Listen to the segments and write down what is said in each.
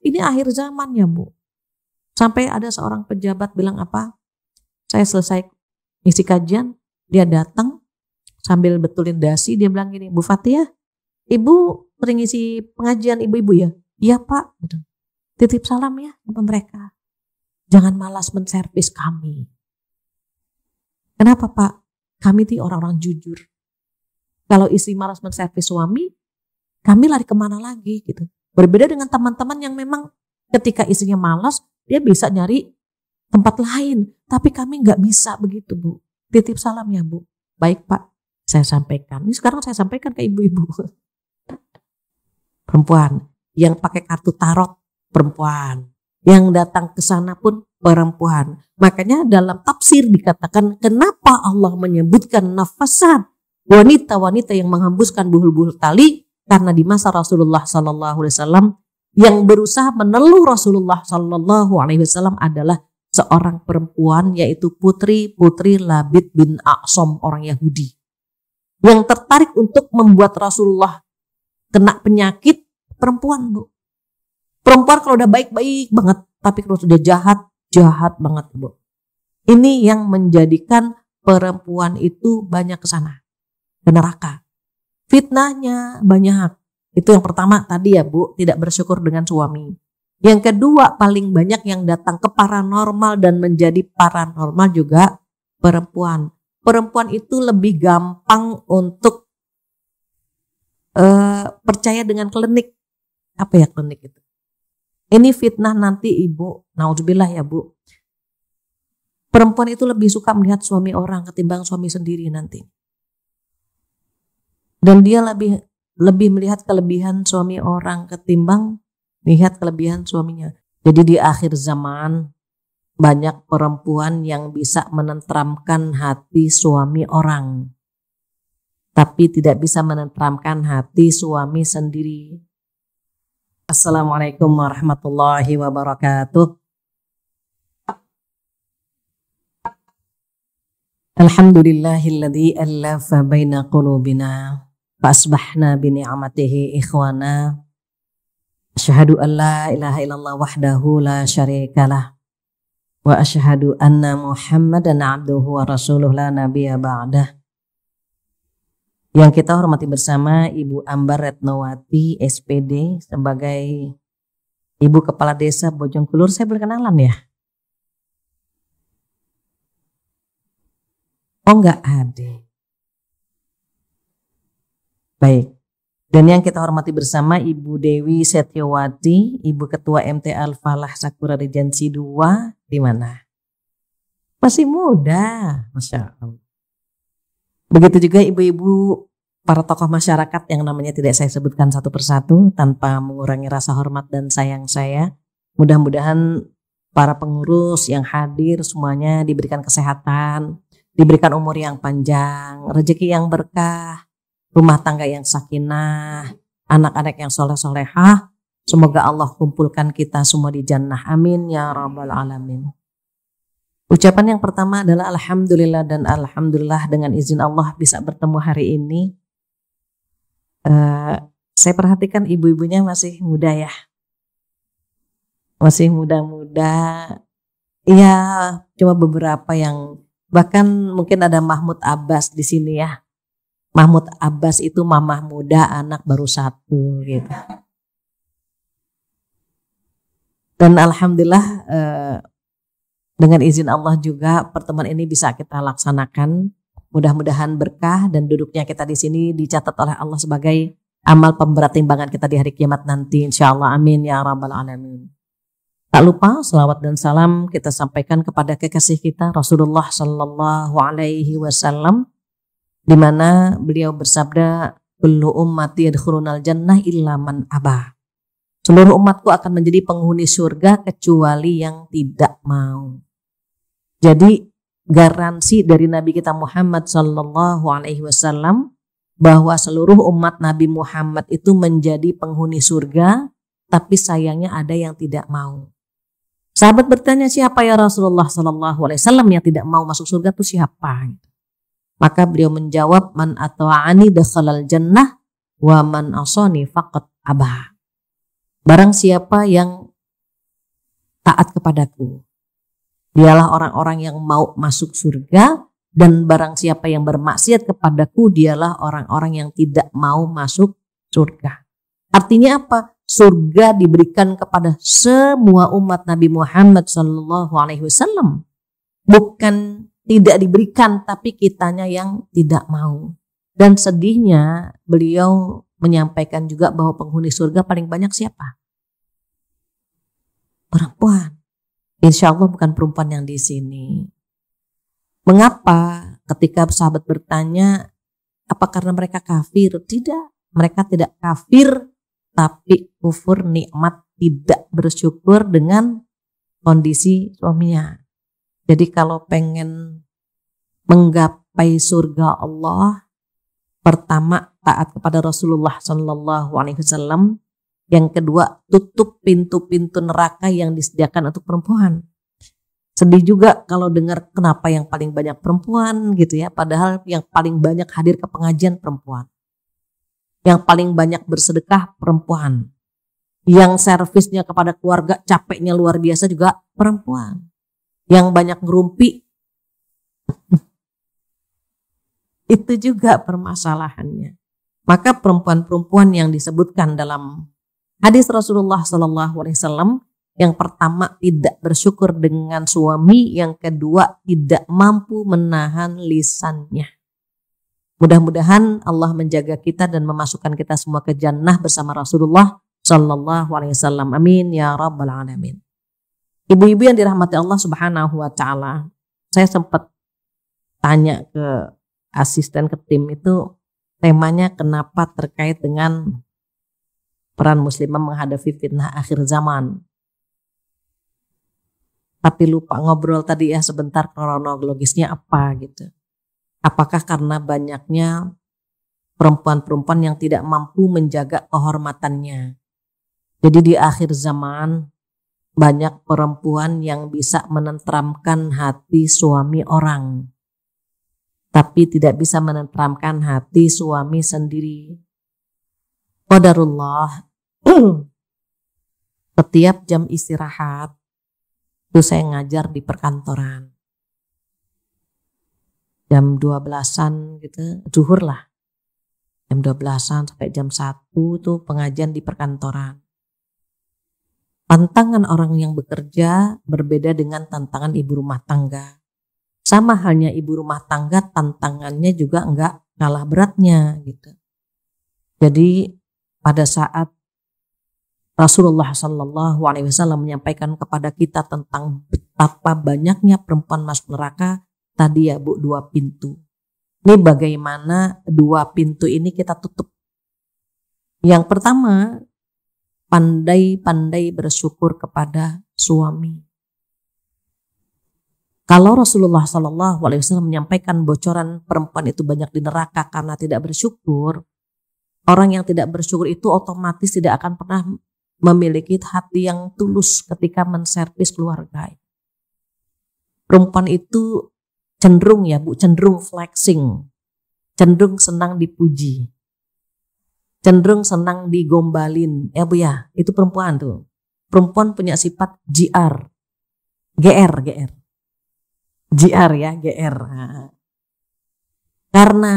Ini akhir zaman ya Bu. Sampai ada seorang pejabat bilang apa? Saya selesai isi kajian, dia datang sambil betulin dasi, dia bilang gini, Bu Fathia, Ibu sering isi pengajian ibu-ibu ya? Iya Pak. Gitu. Titip salam ya sama mereka. Jangan malas menservis kami. Kenapa Pak? Kami itu orang-orang jujur. Kalau istri malas menservis suami, kami lari kemana lagi gitu. Berbeda dengan teman-teman yang memang ketika istrinya malas, dia bisa nyari tempat lain. Tapi kami nggak bisa begitu Bu. Titip salam ya Bu. Baik Pak, saya sampaikan. Ini sekarang saya sampaikan ke ibu-ibu. Perempuan yang pakai kartu tarot, perempuan. Yang datang ke sana pun perempuan. Makanya dalam tafsir dikatakan kenapa Allah menyebutkan nafasat, wanita-wanita yang menghembuskan buhul-buhul tali, karena di masa Rasulullah SAW yang berusaha meneluh Rasulullah SAW adalah seorang perempuan, yaitu putri Labid bin Aqsam, orang Yahudi, yang tertarik untuk membuat Rasulullah kena penyakit. Perempuan Bu. Perempuan kalau udah baik-baik banget, tapi kalau sudah jahat banget Bu. Ini yang menjadikan perempuan itu banyak ke sana, ke neraka. Fitnahnya banyak. Itu yang pertama tadi ya Bu, tidak bersyukur dengan suami. Yang kedua, paling banyak yang datang ke paranormal dan menjadi paranormal juga perempuan. Perempuan itu lebih gampang untuk percaya dengan klinik. Apa ya klinik itu? Ini fitnah nanti Ibu, naudzubillah ya Bu. Perempuan itu lebih suka melihat suami orang ketimbang suami sendiri nanti. Dan dia lebih melihat kelebihan suami orang ketimbang lihat kelebihan suaminya. Jadi di akhir zaman banyak perempuan yang bisa menenteramkan hati suami orang, tapi tidak bisa menenteramkan hati suami sendiri. Assalamualaikum warahmatullahi wabarakatuh. Alhamdulillahilladzi allafa baina qulubina fa asbahna bi ni'matihi ikhwana. Asyhadu an la ilaha illallah wahdahu la syarikalah wa asyhadu anna Muhammadan abduhu wa rasuluh la nabiyya ba'dah. Yang kita hormati bersama Ibu Ambar Retnowati SPD sebagai Ibu Kepala Desa Bojongkulur. Saya boleh kenalan ya? Oh enggak ada. Baik. Dan yang kita hormati bersama Ibu Dewi Setyowati, Ibu Ketua MT Al-Falah Sakura Regency 2, di mana? Masih muda, Masya Allah. Begitu juga ibu-ibu para tokoh masyarakat yang namanya tidak saya sebutkan satu persatu tanpa mengurangi rasa hormat dan sayang saya. Mudah-mudahan para pengurus yang hadir semuanya diberikan kesehatan, diberikan umur yang panjang, rezeki yang berkah, rumah tangga yang sakinah, anak-anak yang soleh-solehah. Semoga Allah kumpulkan kita semua di jannah. Amin ya rabbal alamin. Ucapan yang pertama adalah alhamdulillah dan alhamdulillah dengan izin Allah bisa bertemu hari ini. Saya perhatikan ibu-ibunya masih muda ya. Masih muda-muda. Iya, cuma beberapa yang bahkan mungkin ada Mahmud Abbas di sini ya. Mahmud Abbas itu mamah muda, anak baru 1 gitu. Dan alhamdulillah dengan izin Allah juga pertemuan ini bisa kita laksanakan. Mudah-mudahan berkah dan duduknya kita di sini dicatat oleh Allah sebagai amal pemberat timbangan kita di hari kiamat nanti. Insyaallah amin ya rabbal alamin. Tak lupa selawat dan salam kita sampaikan kepada kekasih kita Rasulullah Sallallahu Alaihi Wasallam, di mana beliau bersabda, kullu ummati yadkhulunal jannah illa man aba. Seluruh umatku akan menjadi penghuni surga kecuali yang tidak mau. Jadi garansi dari Nabi kita Muhammad Sallallahu Alaihi Wasallam bahwa seluruh umat Nabi Muhammad itu menjadi penghuni surga, tapi sayangnya ada yang tidak mau. Sahabat bertanya, siapa ya Rasulullah Sallallahu Alaihi Wasallam yang tidak mau masuk surga itu siapa? Maka beliau menjawab, man atwa'ani dakhalal jannah wa man asani faqad abah. Barang siapa yang taat kepadaku. Dialah orang-orang yang mau masuk surga, dan barang siapa yang bermaksiat kepadaku, dialah orang-orang yang tidak mau masuk surga. Artinya apa? Surga diberikan kepada semua umat Nabi Muhammad SAW. Bukan tidak diberikan, tapi kitanya yang tidak mau. Dan sedihnya beliau menyampaikan juga bahwa penghuni surga paling banyak siapa? Perempuan. Insya Allah bukan perempuan yang di sini. Mengapa ketika sahabat bertanya, apa karena mereka kafir? Tidak, mereka tidak kafir, tapi kufur nikmat, tidak bersyukur dengan kondisi suaminya. Jadi kalau pengen menggapai surga Allah, pertama taat kepada Rasulullah SAW. Yang kedua, tutup pintu-pintu neraka yang disediakan untuk perempuan. Sedih juga kalau dengar kenapa yang paling banyak perempuan gitu ya. Padahal yang paling banyak hadir ke pengajian perempuan. Yang paling banyak bersedekah perempuan. Yang servisnya kepada keluarga capeknya luar biasa juga perempuan. Yang banyak ngerumpi. Itu juga permasalahannya. Maka perempuan-perempuan yang disebutkan dalam hadis Rasulullah SAW, yang pertama tidak bersyukur dengan suami, yang kedua tidak mampu menahan lisannya. Mudah-mudahan Allah menjaga kita dan memasukkan kita semua ke jannah bersama Rasulullah SAW. Amin ya rabbal alamin. Ibu-ibu yang dirahmati Allah Subhanahu wa taala, saya sempat tanya ke asisten, ke tim itu, temanya kenapa terkait dengan peran muslimah menghadapi fitnah akhir zaman. Tapi lupa ngobrol tadi ya sebentar kronologisnya apa gitu. Apakah karena banyaknya perempuan-perempuan yang tidak mampu menjaga kehormatannya. Jadi di akhir zaman banyak perempuan yang bisa menenteramkan hati suami orang, tapi tidak bisa menenteramkan hati suami sendiri. Qadarullah, setiap jam istirahat itu saya ngajar di perkantoran. Jam 12-an gitu, zuhur lah. Jam 12-an sampai jam 1 tuh pengajian di perkantoran. Tantangan orang yang bekerja berbeda dengan tantangan ibu rumah tangga. Sama halnya ibu rumah tangga, tantangannya juga enggak kalah beratnya gitu. Jadi pada saat Rasulullah SAW menyampaikan kepada kita tentang betapa banyaknya perempuan masuk neraka, tadi ya Bu, 2 pintu. Ini bagaimana 2 pintu ini kita tutup. Yang pertama, pandai-pandai bersyukur kepada suami. Kalau Rasulullah SAW menyampaikan bocoran perempuan itu banyak di neraka karena tidak bersyukur, orang yang tidak bersyukur itu otomatis tidak akan pernah memiliki hati yang tulus ketika menservis keluarga. Perempuan itu cenderung ya Bu, cenderung flexing, cenderung senang dipuji, cenderung senang digombalin ya Bu ya. Itu perempuan tuh. Perempuan punya sifat GR ya, GR. Karena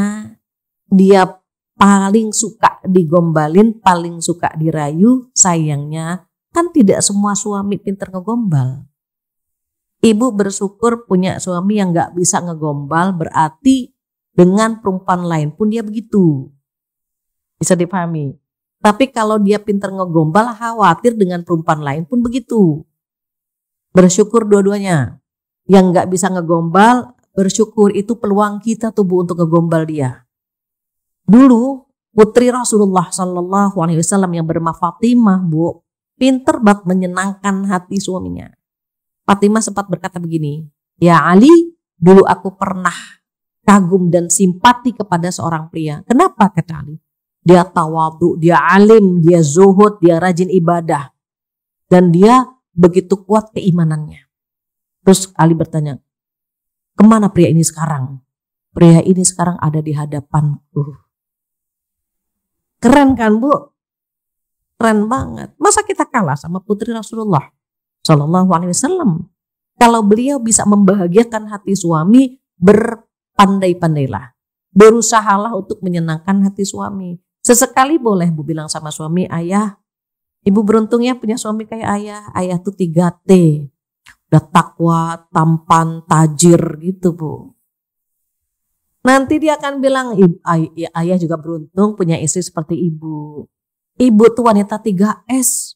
dia paling suka digombalin, paling suka dirayu, sayangnya kan tidak semua suami pinter ngegombal. Ibu bersyukur punya suami yang gak bisa ngegombal, berarti dengan perempuan lain pun dia begitu. Bisa dipahami. Tapi kalau dia pinter ngegombal, khawatir dengan perempuan lain pun begitu. Bersyukur dua-duanya. Yang gak bisa ngegombal, bersyukur, itu peluang kita tuh Bu untuk ngegombal dia. Dulu putri Rasulullah SAW yang bernama Fatimah Bu, pinter banget menyenangkan hati suaminya. Fatimah sempat berkata begini, ya Ali, dulu aku pernah kagum dan simpati kepada seorang pria. Kenapa kata Ali? Dia tawadhu, dia alim, dia zuhud, dia rajin ibadah. Dan dia begitu kuat keimanannya. Terus Ali bertanya, kemana pria ini sekarang? Pria ini sekarang ada di hadapanku. Keren kan Bu? Keren banget. Masa kita kalah sama putri Rasulullah Shallallahu Alaihi Wasallam. Kalau beliau bisa membahagiakan hati suami, berpandai-pandailah. Berusahalah untuk menyenangkan hati suami. Sesekali boleh Bu bilang sama suami, ayah, ibu beruntung ya punya suami kayak ayah. Ayah tuh 3T. Udah takwa, tampan, tajir gitu Bu. Nanti dia akan bilang, ayah juga beruntung punya istri seperti ibu. Ibu tuh wanita 3S.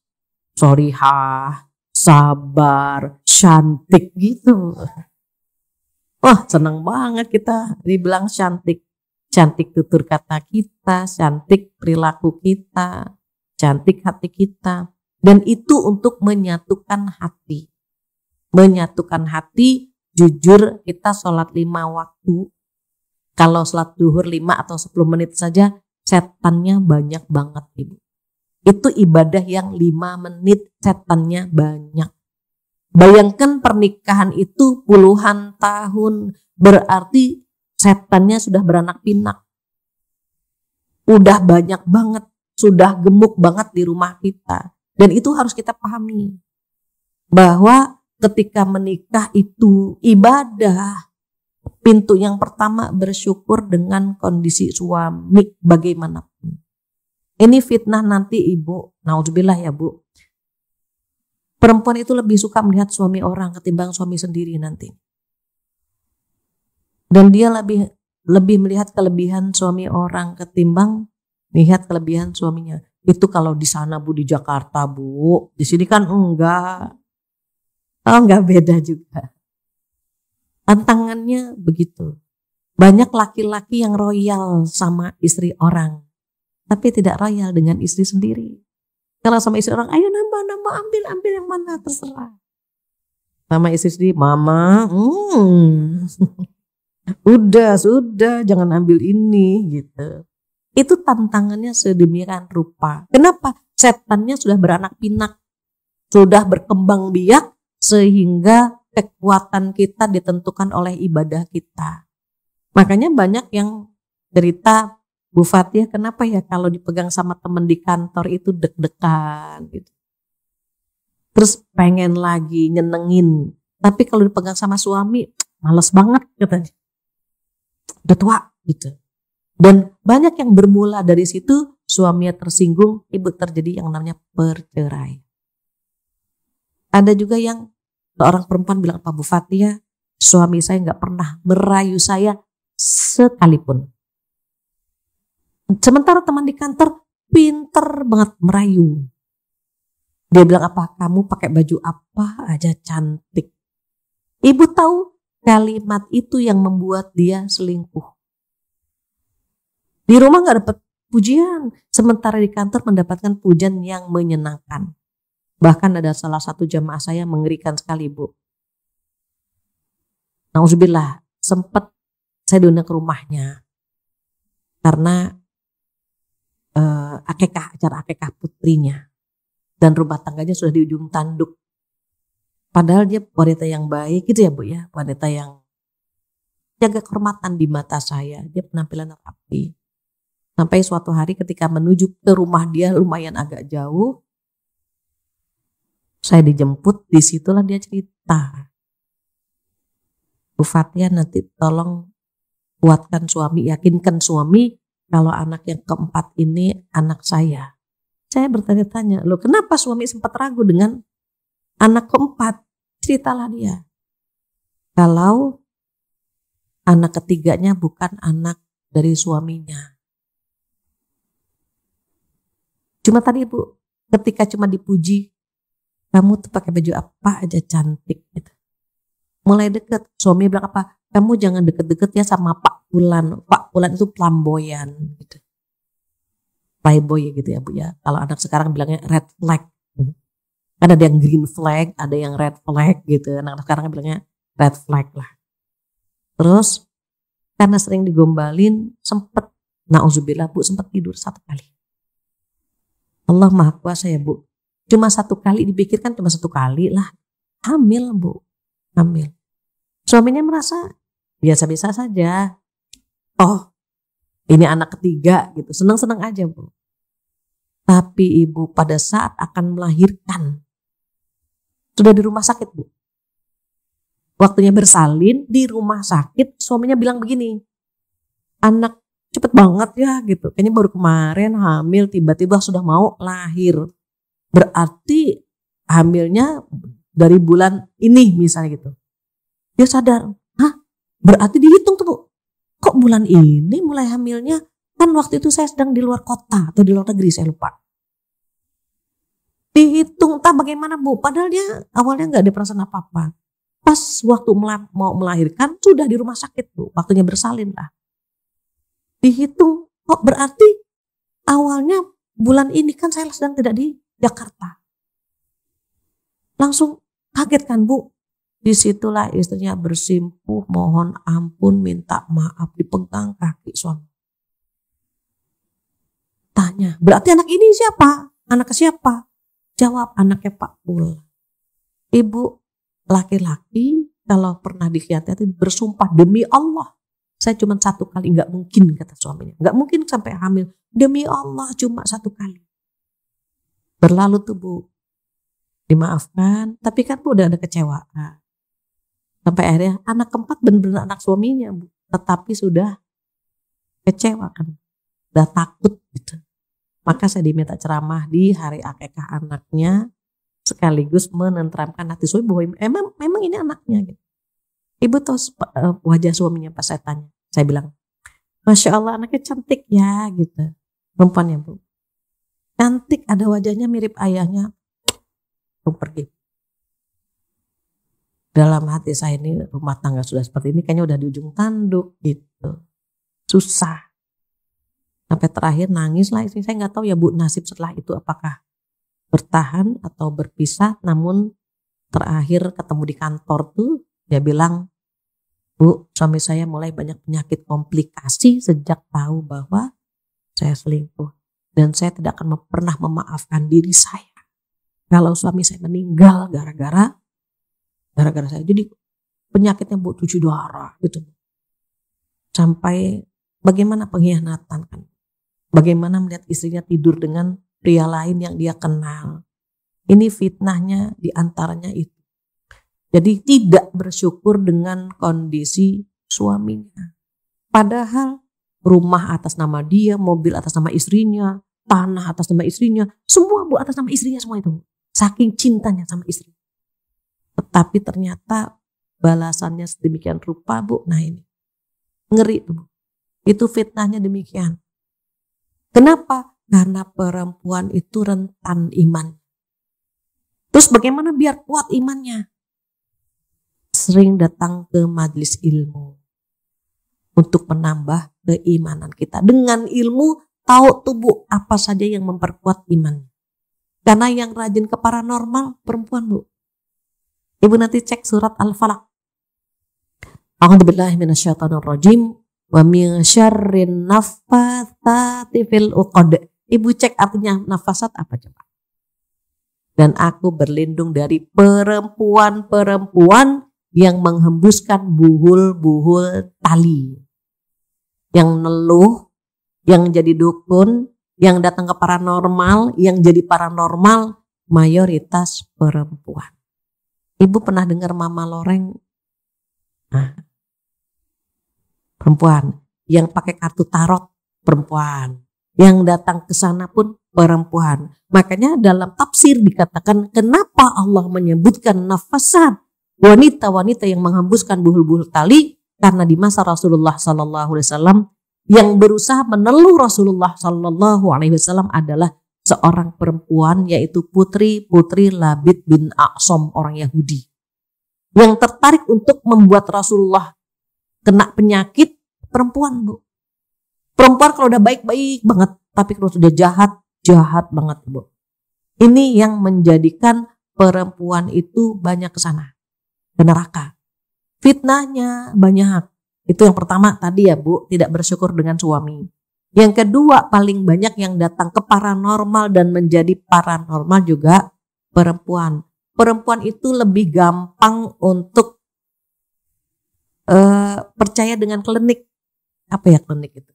Sorihah, sabar, cantik gitu. Wah, senang banget kita dibilang cantik. Cantik tutur kata kita, cantik perilaku kita, cantik hati kita. Dan itu untuk menyatukan hati. Menyatukan hati, jujur kita sholat 5 waktu. Kalau sholat duhur 5 atau 10 menit saja, setannya banyak banget Ibu. Itu ibadah yang 5 menit, setannya banyak. Bayangkan pernikahan itu puluhan tahun, berarti setannya sudah beranak pinak. Udah banyak banget, sudah gemuk banget di rumah kita. Dan itu harus kita pahami. Bahwa ketika menikah itu ibadah. Pintu yang pertama bersyukur dengan kondisi suami bagaimanapun. Ini fitnah nanti Ibu, naudzubillah ya Bu. Perempuan itu lebih suka melihat suami orang ketimbang suami sendiri nanti. Dan dia lebih melihat kelebihan suami orang ketimbang melihat kelebihan suaminya. Itu kalau di sana Bu, di Jakarta Bu. Di sini kan enggak. Oh, enggak, beda juga. Tantangannya begitu. Banyak laki-laki yang royal sama istri orang, tapi tidak royal dengan istri sendiri. Kalau sama istri orang, ayo nambah, ambil yang mana terserah. Sama istri sendiri, mama, sudah, jangan ambil ini gitu. Itu tantangannya sedemikian rupa. Kenapa? Setannya sudah beranak pinak, sudah berkembang biak sehingga kekuatan kita ditentukan oleh ibadah kita. Makanya banyak yang cerita, Bu Fathia, kenapa ya kalau dipegang sama teman di kantor itu deg-degan gitu. Terus pengen lagi nyenengin. Tapi kalau dipegang sama suami, males banget katanya. Udah tua gitu. Dan banyak yang bermula dari situ, suaminya tersinggung, ibu terjadi yang namanya perceraian. Ada juga yang seorang perempuan bilang, Pak Bu Fathia, suami saya nggak pernah merayu saya sekalipun. Sementara teman di kantor pinter banget merayu. Dia bilang apa? Kamu pakai baju apa aja cantik. Ibu tahu kalimat itu yang membuat dia selingkuh. Di rumah nggak dapat pujian, sementara di kantor mendapatkan pujian yang menyenangkan. Bahkan ada salah satu jamaah saya mengerikan sekali Bu. Nauzubillah, sempat saya diundang ke rumahnya karena acara akikah putrinya, dan rumah tangganya sudah di ujung tanduk. Padahal dia wanita yang baik gitu ya Bu ya, wanita yang jaga kehormatan di mata saya, dia penampilan rapi. Sampai suatu hari ketika menuju ke rumah dia lumayan agak jauh, saya dijemput, disitulah dia cerita. Bu Fathia, nanti tolong kuatkan suami, yakinkan suami kalau anak yang keempat ini anak saya. Saya bertanya-tanya, loh kenapa suami sempat ragu dengan anak keempat? Ceritalah dia. Kalau anak ketiganya bukan anak dari suaminya. Cuma tadi Bu, ketika cuma dipuji, kamu tuh pakai baju apa aja cantik gitu. Mulai deket, suami bilang apa? Kamu jangan deket-deket ya sama Pak Pulan. Pak Pulan itu flamboyan gitu. Playboy gitu ya Bu ya. Kalau anak sekarang bilangnya red flag. Kan ada yang green flag, ada yang red flag gitu. Anak sekarang bilangnya red flag lah. Terus karena sering digombalin, sempet, nauzubillah Bu, sempet tidur 1 kali. Allah Maha Kuasa ya Bu. Cuma 1 kali, dipikirkan cuma 1 kali lah. Hamil Bu, hamil. Suaminya merasa biasa-biasa saja. Oh, ini anak ketiga gitu, senang-senang aja Bu. Tapi ibu pada saat akan melahirkan, Sudah di rumah sakit, Bu. Waktunya bersalin di rumah sakit, suaminya bilang begini, anak cepet banget ya gitu. Kayaknya baru kemarin hamil, tiba-tiba sudah mau lahir. Berarti hamilnya dari bulan ini misalnya gitu. Dia sadar, hah? Berarti dihitung tuh, Bu. Kok bulan ini mulai hamilnya? Kan waktu itu saya sedang di luar kota atau di luar negeri, saya lupa. Dihitung, entah bagaimana, Bu. Padahal dia awalnya nggak ada perasaan apa-apa. Pas waktu mau melahirkan sudah di rumah sakit, Bu. Waktunya bersalin lah. Dihitung, kok berarti awalnya bulan ini kan saya sedang tidak di Jakarta. Langsung kaget kan, Bu. Disitulah istrinya bersimpuh, mohon ampun, minta maaf, dipegang kaki suami. Tanya, berarti anak ini siapa? Anak siapa? Jawab, anaknya Pak Pul. Ibu laki-laki kalau pernah dikhianati bersumpah, demi Allah saya cuma 1 kali, nggak mungkin, kata suaminya, nggak mungkin sampai hamil, demi Allah cuma 1 kali. Berlalu tuh, Bu, dimaafkan, tapi kan Bu udah ada kecewaan. Sampai akhirnya anak keempat benar-benar anak suaminya, Bu, tetapi sudah kecewa kan, udah takut gitu. Maka saya diminta ceramah di hari akikah anaknya, sekaligus menenteramkan hati suami bahwa memang ini anaknya gitu. Ibu tahu wajah suaminya pas saya tanya. Saya bilang, Masya Allah anaknya cantik ya gitu. Perempuannya, Bu. Cantik, ada wajahnya mirip ayahnya. Lalu pergi. Dalam hati saya, ini rumah tangga sudah seperti ini kayaknya udah di ujung tanduk gitu. Susah. Sampai terakhir nangis lah istri. Saya nggak tahu ya, Bu, nasib setelah itu apakah bertahan atau berpisah. Namun terakhir ketemu di kantor tuh dia bilang, Bu, suami saya mulai banyak penyakit komplikasi sejak tahu bahwa saya selingkuh. Dan saya tidak akan pernah memaafkan diri saya kalau suami saya meninggal gara-gara saya. Jadi penyakitnya, Bu, cuci darah gitu. Sampai bagaimana pengkhianatan kan. Bagaimana melihat istrinya tidur dengan pria lain yang dia kenal. Ini fitnahnya diantaranya itu. Jadi tidak bersyukur dengan kondisi suaminya. Padahal rumah atas nama dia, mobil atas nama istrinya, tanah atas nama istrinya, semua, Bu, atas nama istrinya semua itu. Saking cintanya sama istri. Tetapi ternyata balasannya sedemikian rupa, Bu. Nah ini ngeri tuh, Bu. Itu fitnahnya demikian. Kenapa? Karena perempuan itu rentan iman. Terus bagaimana biar kuat imannya? Sering datang ke majelis ilmu untuk menambah keimanan kita. Dengan ilmu tahu tubuh apa saja yang memperkuat iman. Karena yang rajin ke paranormal perempuan, Bu. Ibu nanti cek surat Al-Falaq. A'udzubillahi minasyaitonirrajim wa min syarrin naffatsati fil 'uqad. Ibu cek artinya nafasat apa coba? Dan aku berlindung dari perempuan-perempuan yang menghembuskan buhul-buhul tali. Yang neluh, yang jadi dukun, yang datang ke paranormal, yang jadi paranormal, mayoritas perempuan. Ibu pernah dengar Mama Loreng? Nah, perempuan. Yang pakai kartu tarot, perempuan. Yang datang ke sana pun perempuan. Makanya dalam tafsir dikatakan kenapa Allah menyebutkan nafasat, wanita-wanita yang menghembuskan buhul-buhul tali, karena di masa Rasulullah SAW yang berusaha meneluh Rasulullah SAW adalah seorang perempuan, yaitu putri Labid bin A'som, orang Yahudi, yang tertarik untuk membuat Rasulullah kena penyakit. Perempuan, Bu. Perempuan kalau udah baik-baik banget, tapi kalau sudah jahat banget, Bu. Ini yang menjadikan perempuan itu banyak ke sana, ke neraka. Fitnahnya banyak. Itu yang pertama tadi ya, Bu, tidak bersyukur dengan suami. Yang kedua, paling banyak yang datang ke paranormal dan menjadi paranormal juga perempuan. Perempuan itu lebih gampang untuk percaya dengan klinik. Apa ya klinik itu?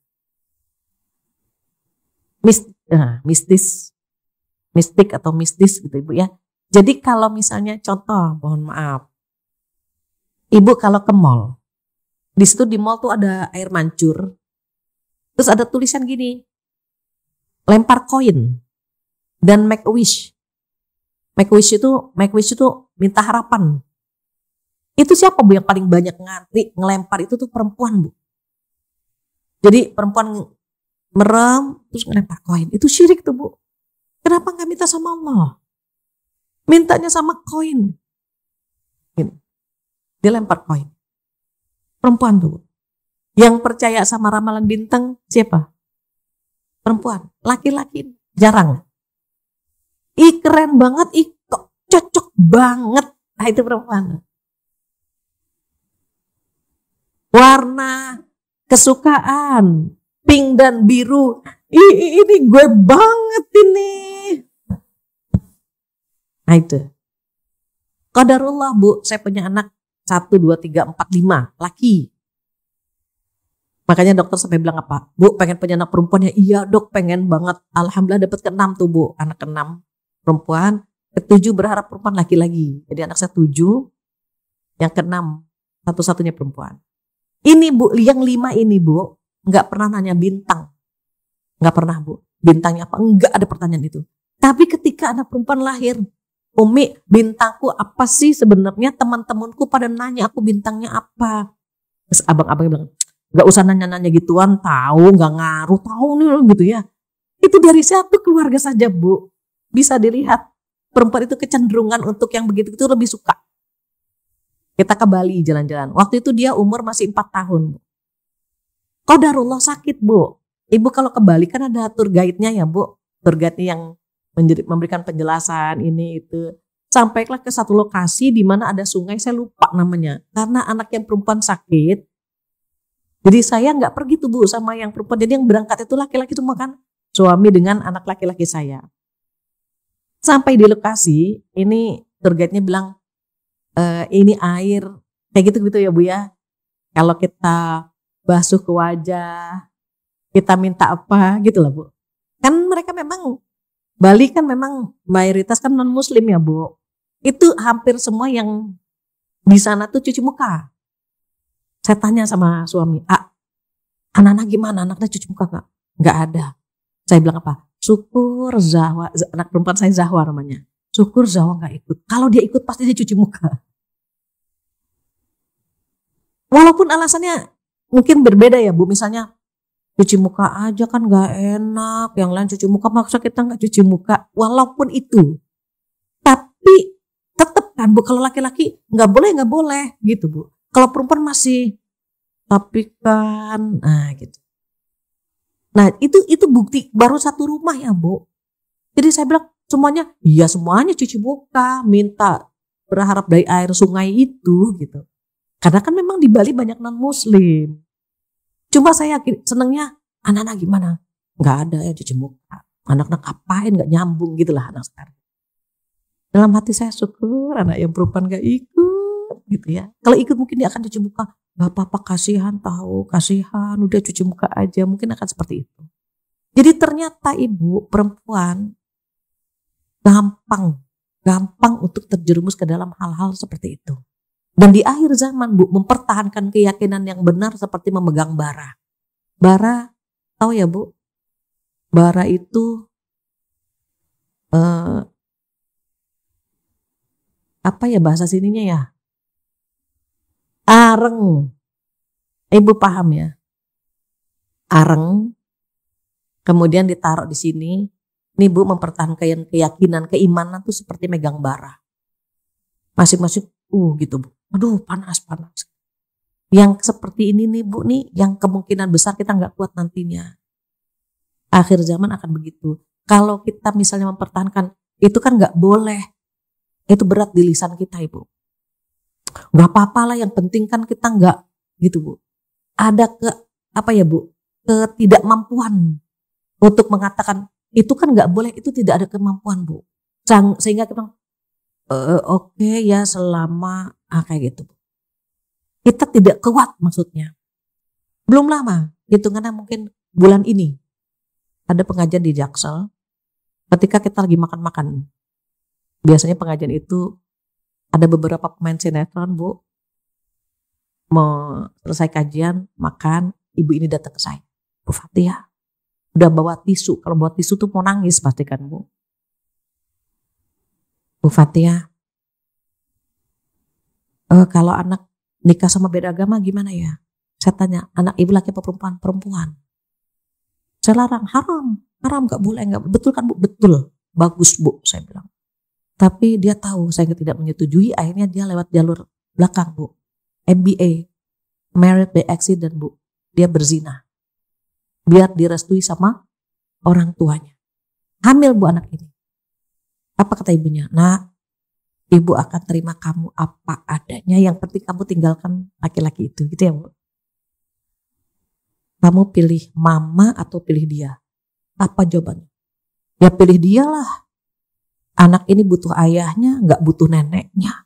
Mistik atau mistis gitu, Ibu ya. Jadi kalau misalnya contoh, mohon maaf, ibu kalau ke mall, di situ di mall tuh ada air mancur, terus ada tulisan gini, lempar koin dan make a wish. Make a wish itu minta harapan. Itu siapa Bu yang paling banyak ngantri ngelempar itu tuh perempuan Bu. Jadi perempuan merem terus ngelempar koin, itu syirik tuh Bu. Kenapa nggak minta sama Allah? Mintanya sama koin. Dia lempar koin. Perempuan tuh. Yang percaya sama ramalan bintang siapa? Perempuan. Laki-laki jarang. Keren banget, kok cocok banget. Nah itu perempuan. Warna kesukaan, pink dan biru. Ini gue banget ini. Nah itu. Qadarullah Bu, saya punya anak 1, 2, 3, 4, 5 laki. Makanya dokter sampai bilang apa? Bu, pengen punya anak perempuan ya? Iya dok, pengen banget. Alhamdulillah dapat ke-6 tuh Bu, anak ke-6 perempuan, ke-7 berharap perempuan lagi-lagi. Jadi anak saya 7, yang ke-6 satu-satunya perempuan. Ini Bu, yang 5 ini Bu, nggak pernah nanya bintang. Nggak pernah Bu, bintangnya apa? Nggak ada pertanyaan itu. Tapi ketika anak perempuan lahir, Umi, bintangku apa sih sebenarnya? Teman-temanku pada nanya aku bintangnya apa. Terus abang-abang bilang, gak usah nanya-nanya gituan, tahu gak ngaruh, tahu nih gitu ya. Itu dari satu keluarga saja Bu. Bisa dilihat perempuan itu kecenderungan untuk yang begitu itu lebih suka. Kita ke Bali jalan-jalan. Waktu itu dia umur masih 4 tahun. Qadarullah sakit Bu. Ibu kalau ke Bali kan ada tour guide-nya ya Bu. Tour guide yang memberikan penjelasan ini itu. Sampailah ke satu lokasi di mana ada sungai, saya lupa namanya. Karena anak yang perempuan sakit. Jadi saya nggak pergi tuh Bu sama yang perempuan. Jadi yang berangkat itu laki-laki semua kan. Suami dengan anak laki-laki saya. Sampai di lokasi, ini tour guide-nya bilang, ini air. Kayak gitu-gitu ya Bu ya. Kalau kita basuh ke wajah, kita minta apa gitu lah Bu. Kan mereka memang Bali kan memang mayoritas kan non muslim ya Bu. Itu hampir semua yang di sana tuh cuci muka. Saya tanya sama suami, anak-anak gimana? Anaknya cuci muka gak? Gak ada. Saya bilang apa? Syukur Zahwa, anak perempuan saya Zahwa namanya. Syukur Zahwa gak ikut. Kalau dia ikut pasti dia cuci muka. Walaupun alasannya mungkin berbeda ya Bu. Misalnya cuci muka aja kan gak enak. Yang lain cuci muka, maksa kita gak cuci muka. Walaupun itu. Tapi tetap kan Bu, kalau laki-laki gak boleh gitu Bu. Kalau perempuan masih, tapi kan, nah gitu. Nah itu bukti baru satu rumah ya Bu. Jadi saya bilang semuanya cuci muka, minta berharap dari air sungai itu gitu. Karena kan memang di Bali banyak non muslim. Cuma saya senengnya anak-anak gimana? Nggak ada ya cuci muka. Anak-anak apain nggak nyambung gitulah anak sekarang. Dalam hati saya syukur anak yang perempuan nggak ikut gitu ya. Kalau ikut mungkin dia akan cuci muka. Gak apa-apa, kasihan udah cuci muka aja, mungkin akan seperti itu. Jadi ternyata ibu perempuan gampang untuk terjerumus ke dalam hal-hal seperti itu. Dan di akhir zaman Bu, mempertahankan keyakinan yang benar seperti memegang bara. Bara, tahu ya Bu? Bara itu apa ya bahasa sininya ya? Areng. Ibu paham ya? Areng. Kemudian ditaruh di sini. Ini Bu mempertahankan keyakinan, keimanan tuh seperti megang bara. Masing-masing gitu Bu. Aduh panas. Yang seperti ini nih Bu nih, yang kemungkinan besar kita nggak kuat nantinya. Akhir zaman akan begitu. Kalau kita misalnya mempertahankan, itu kan nggak boleh. Itu berat di lisan kita Ibu. Nggak apa-apa lah, yang penting kan kita nggak gitu Bu. Ada ketidakmampuan untuk mengatakan itu kan nggak boleh, itu tidak ada kemampuan Bu. Sehingga kita oke ya selama kayak gitu Bu. Kita tidak kuat maksudnya. Belum lama, hitungannya mungkin bulan ini ada pengajian di Jaksel. Ketika kita lagi makan-makan, Biasanya pengajian itu ada beberapa pemain sinetron, Bu. Mau selesai kajian, makan, ibu ini datang ke saya. Bu Fathia, udah bawa tisu. Kalau bawa tisu tuh mau nangis pasti kan, Bu. Bu Fathia, kalau anak nikah sama beda agama gimana ya? Saya tanya, anak ibu laki apa perempuan? Perempuan. Saya larang, haram gak boleh, gak. Betul kan Bu? Betul, bagus Bu, saya bilang. Tapi dia tahu saya tidak menyetujui, akhirnya dia lewat jalur belakang Bu. MBA, married by accident Bu. Dia berzina. Biar direstui sama orang tuanya. Hamil Bu anak ini. Apa kata ibunya? Nah, ibu akan terima kamu apa adanya, yang penting kamu tinggalkan laki-laki itu. Gitu ya Bu. Kamu pilih mama atau pilih dia? Apa jawabannya? Ya pilih dia lah. Anak ini butuh ayahnya, gak butuh neneknya.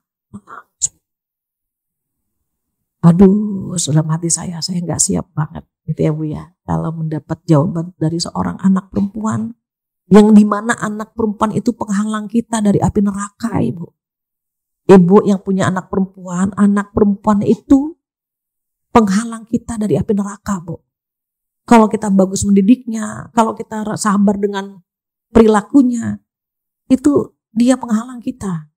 Aduh, dalam hati saya gak siap banget. Gitu ya Bu ya. Kalau mendapat jawaban dari seorang anak perempuan, yang dimana anak perempuan itu penghalang kita dari api neraka, Ibu. Ibu yang punya anak perempuan itu penghalang kita dari api neraka, Bu. Kalau kita bagus mendidiknya, kalau kita sabar dengan perilakunya, itu dia penghalang kita.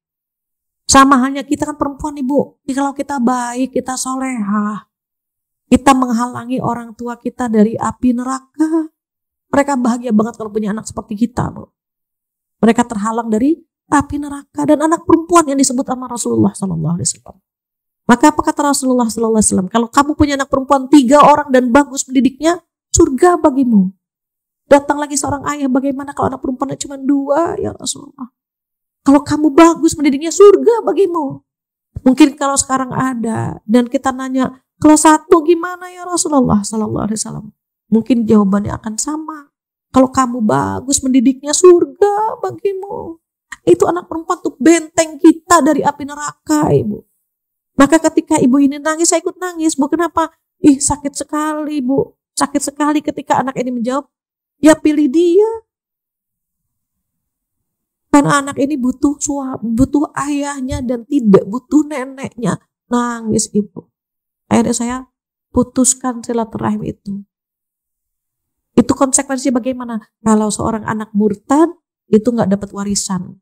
Sama halnya kita kan perempuan, Ibu. Kalau kita baik, kita solehah, kita menghalangi orang tua kita dari api neraka. Mereka bahagia banget kalau punya anak seperti kita, Bu. Mereka terhalang dari api neraka, dan anak perempuan yang disebut sama Rasulullah SAW. Maka apa kata Rasulullah SAW? Kalau kamu punya anak perempuan 3 orang dan bagus mendidiknya, surga bagimu. Datang lagi seorang ayah, bagaimana kalau anak perempuannya cuma 2 ya Rasulullah? Kalau kamu bagus mendidiknya, surga bagimu. Mungkin kalau sekarang ada dan kita nanya, kalau 1 gimana ya Rasulullah SAW? Mungkin jawabannya akan sama. Kalau kamu bagus mendidiknya, surga bagimu. Itu anak perempuan tuh benteng kita dari api neraka, Ibu. Maka ketika ibu ini nangis, saya ikut nangis. Bu, kenapa? Sakit sekali, Bu. Sakit sekali ketika anak ini menjawab, ya pilih dia. Karena anak ini butuh ayahnya dan tidak butuh neneknya. Nangis Ibu. Akhirnya saya putuskan silaturahim itu. Itu konsekuensi bagaimana? Kalau seorang anak murtad itu nggak dapat warisan.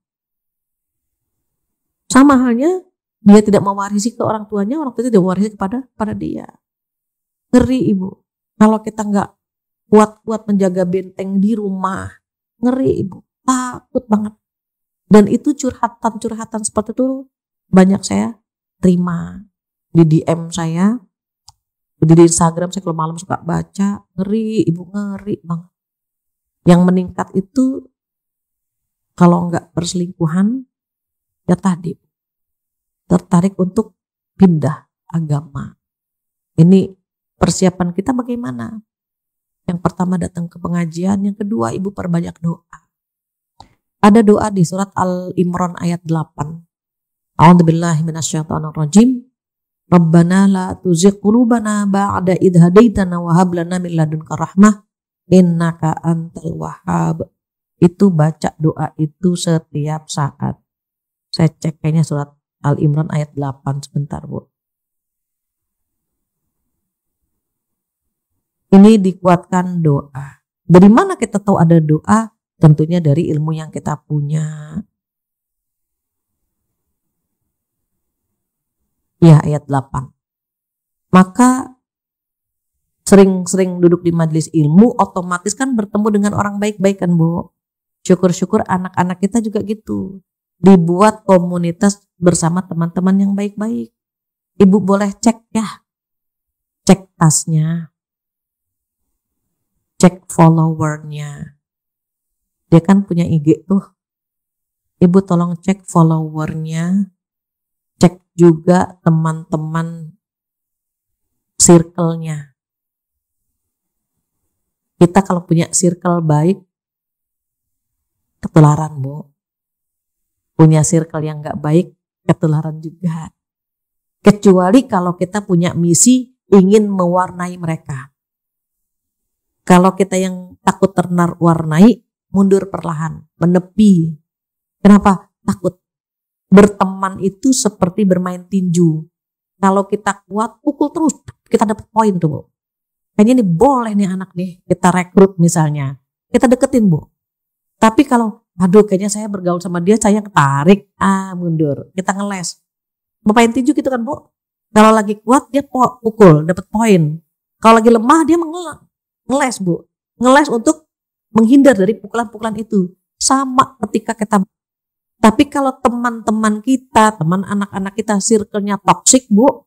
Sama halnya dia tidak mewarisi ke orang tuanya, orang tua tidak mewarisi kepada dia. Ngeri Ibu. Kalau kita nggak kuat-kuat menjaga benteng di rumah, ngeri Ibu. Takut banget. Dan itu curhatan seperti itu banyak saya terima di DM saya, di Instagram saya kalau malam suka baca, ngeri Ibu, ngeri banget. Yang meningkat itu kalau nggak perselingkuhan, ya tadi tertarik untuk pindah agama. Ini persiapan kita bagaimana? Yang pertama datang ke pengajian, yang kedua Ibu perbanyak doa. Ada doa di surat Al-Imran ayat 8. A'udzubillahi minasyaitonirrajim. Rabbana la tuzigh qulubana ba'da idh hadaitana wa hab lana min ladunka rahmah innaka antal wahhab. Itu baca doa itu setiap saat. Saya cek kayaknya surat Al-Imran ayat 8 sebentar, Bu. Ini dikuatkan doa. Dari mana kita tahu ada doa? Tentunya dari ilmu yang kita punya. Ya, ayat 8. Maka sering-sering duduk di majelis ilmu, otomatis kan bertemu dengan orang baik-baik kan, Bu. Syukur-syukur anak-anak kita juga gitu. Dibuat komunitas bersama teman-teman yang baik-baik. Ibu boleh cek ya. Cek tasnya. Cek followernya. Dia kan punya IG tuh. Ibu tolong cek followernya. Cek juga teman-teman circle-nya. Kita kalau punya circle baik, ketularan, Bu. Punya circle yang gak baik, ketularan juga. Kecuali kalau kita punya misi ingin mewarnai mereka. Kalau kita yang takut terwarnai, mundur perlahan, menepi. Kenapa? Takut. Berteman itu seperti bermain tinju. Kalau kita kuat, pukul terus, kita dapat poin tuh Bu. Kayaknya ini boleh nih anak nih, kita rekrut misalnya. Kita deketin Bu. Tapi kalau, aduh kayaknya saya bergaul sama dia, saya ketarik, mundur. Kita ngeles. Bermain tinju gitu kan Bu. Kalau lagi kuat, dia pukul, dapat poin. Kalau lagi lemah, dia ngeles Bu. Ngeles untuk menghindar dari pukulan-pukulan itu. Sama ketika kita. Tapi kalau teman-teman kita, teman anak-anak kita, circle-nya toksik Bu,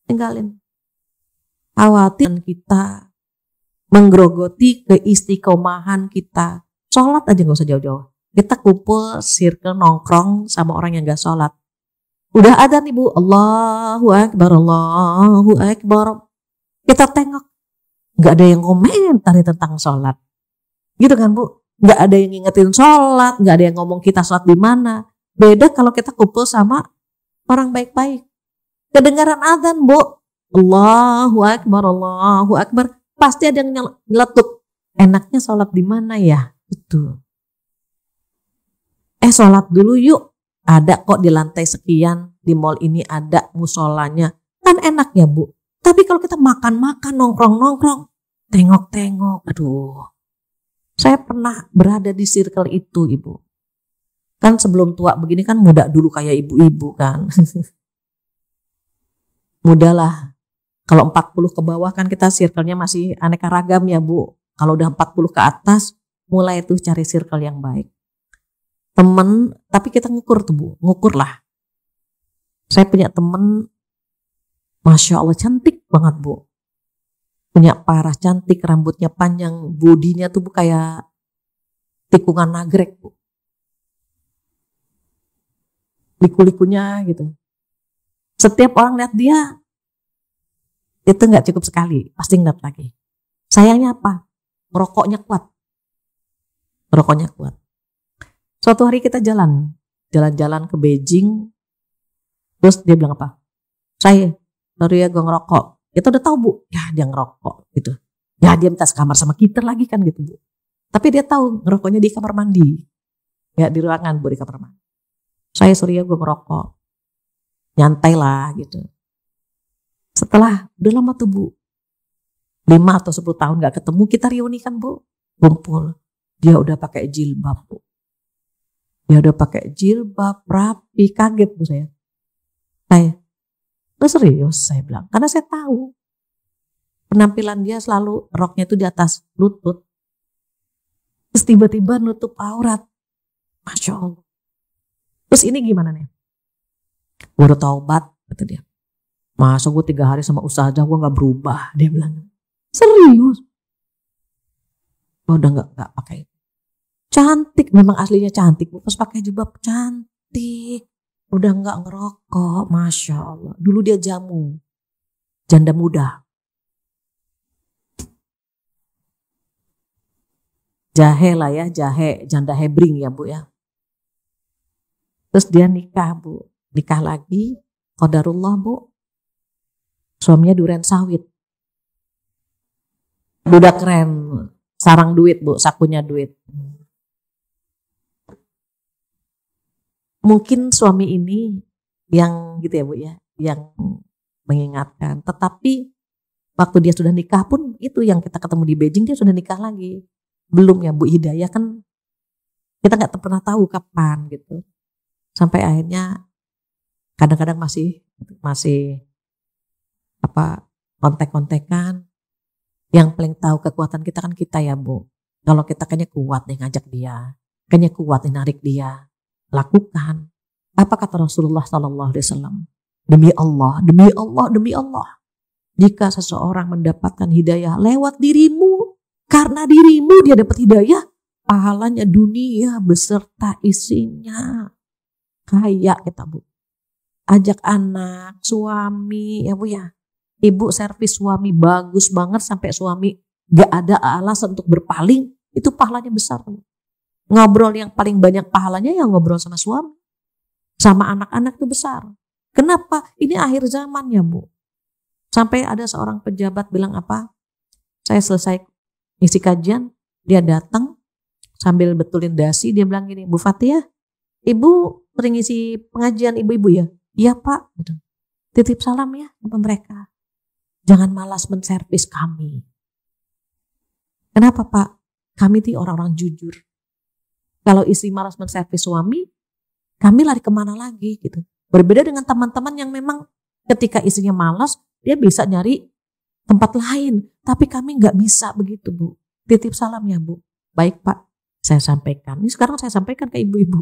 tinggalin. Khawatir kita menggerogoti keistiqomahan kita. Sholat aja gak usah jauh-jauh. Kita kumpul, circle, nongkrong sama orang yang gak sholat. Udah ada nih Bu, Allahu Akbar, Allahu Akbar. Kita tengok, gak ada yang komentar tentang sholat. Gitu kan Bu? Gak ada yang ngingetin sholat, gak ada yang ngomong kita sholat di mana. Beda kalau kita kumpul sama orang baik-baik. Kedengaran azan Bu, Allahu Akbar, Allahu Akbar. Pasti ada yang nyeletuk. Enaknya sholat di mana ya? Itu. Sholat dulu yuk. Ada kok di lantai sekian, di mall ini ada musolanya. Kan enak ya Bu. Tapi kalau kita makan-makan, nongkrong-nongkrong, tengok-tengok, aduh. Saya pernah berada di circle itu Ibu. Kan sebelum tua begini kan muda dulu kayak ibu-ibu kan. Muda lah. Kalau 40 ke bawah kan kita circle-nya masih aneka ragam ya Bu. Kalau udah 40 ke atas, mulai tuh cari circle yang baik. Temen, tapi kita ngukur tuh Bu. Ngukur lah. Saya punya temen, Masya Allah cantik banget Bu. Punya parah cantik, rambutnya panjang, bodinya tuh Bu kayak tikungan nagrek Bu. Liku-likunya gitu. Setiap orang lihat dia, itu gak cukup sekali, pasti ngeliat lagi. Sayangnya apa? Merokoknya kuat. Merokoknya kuat. Suatu hari kita jalan-jalan ke Beijing, terus dia bilang apa? Sorry ya gue ngerokok. Kita udah tahu Bu, ya dia ngerokok gitu. Ya dia minta sekamar sama kita lagi kan gitu Bu. Tapi dia tahu ngerokoknya di kamar mandi. Ya di ruangan Bu, di kamar mandi. Sorry ya gue ngerokok. Nyantai lah gitu. Setelah udah lama tuh Bu, 5 atau 10 tahun gak ketemu, kita reuni kan Bu. Kumpul. Dia udah pakai jilbab Bu. Dia udah pakai jilbab, rapi, kaget Bu saya. Lu serius saya bilang, karena saya tahu penampilan dia selalu roknya itu di atas lutut, terus tiba-tiba nutup aurat, Masya Allah. Terus ini gimana nih? Gue udah taubat, kata dia. Masa gue 3 hari sama ustazah gue gak berubah, dia bilang. Serius? Gue udah gak pakai. Cantik, memang aslinya cantik, pas pakai jilbab cantik. Udah gak ngerokok, Masya Allah. Dulu dia jamu, janda muda. Jahe lah ya, jahe, janda hebring ya Bu ya. Terus dia nikah Bu, nikah lagi, qadarullah Bu. Suaminya duren sawit. Budak keren, sarang duit Bu, sakunya duit. Mungkin suami ini yang gitu ya Bu ya, yang mengingatkan. Tetapi waktu dia sudah nikah pun itu yang kita ketemu di Beijing, dia sudah nikah lagi. Belum ya Bu, hidayah kan kita gak pernah tahu kapan gitu. Sampai akhirnya kadang-kadang masih kontek-kontekan. Yang paling tahu kekuatan kita kan kita ya Bu. Kalau kita kayaknya kuat nih ngajak dia, kayaknya kuat nih narik dia. Lakukan. Apa kata Rasulullah SAW? Demi Allah, demi Allah, demi Allah. Jika seseorang mendapatkan hidayah lewat dirimu, karena dirimu dia dapat hidayah, pahalanya dunia beserta isinya. Kaya kita Bu. Ajak anak, suami ya Bu ya. Ibu servis suami bagus banget sampai suami gak ada alasan untuk berpaling, itu pahalanya besar Bu. Ngobrol yang paling banyak pahalanya ya ngobrol sama suami. Sama anak-anak itu besar. Kenapa? Ini akhir zaman ya Bu. Sampai ada seorang pejabat bilang apa? Saya selesai isi kajian, dia datang sambil betulin dasi, dia bilang gini, Bu Fathia, Ibu sering isi pengajian ibu-ibu ya? Iya Pak. Gitu. Titip salam ya sama mereka. Jangan malas menservis kami. Kenapa Pak? Kami tuh orang-orang jujur. Kalau istri malas menservis suami, kami lari kemana lagi gitu. Berbeda dengan teman-teman yang memang ketika istrinya malas, dia bisa nyari tempat lain. Tapi kami nggak bisa begitu Bu. Titip salam ya Bu. Baik Pak, saya sampaikan. Ini sekarang saya sampaikan ke ibu-ibu.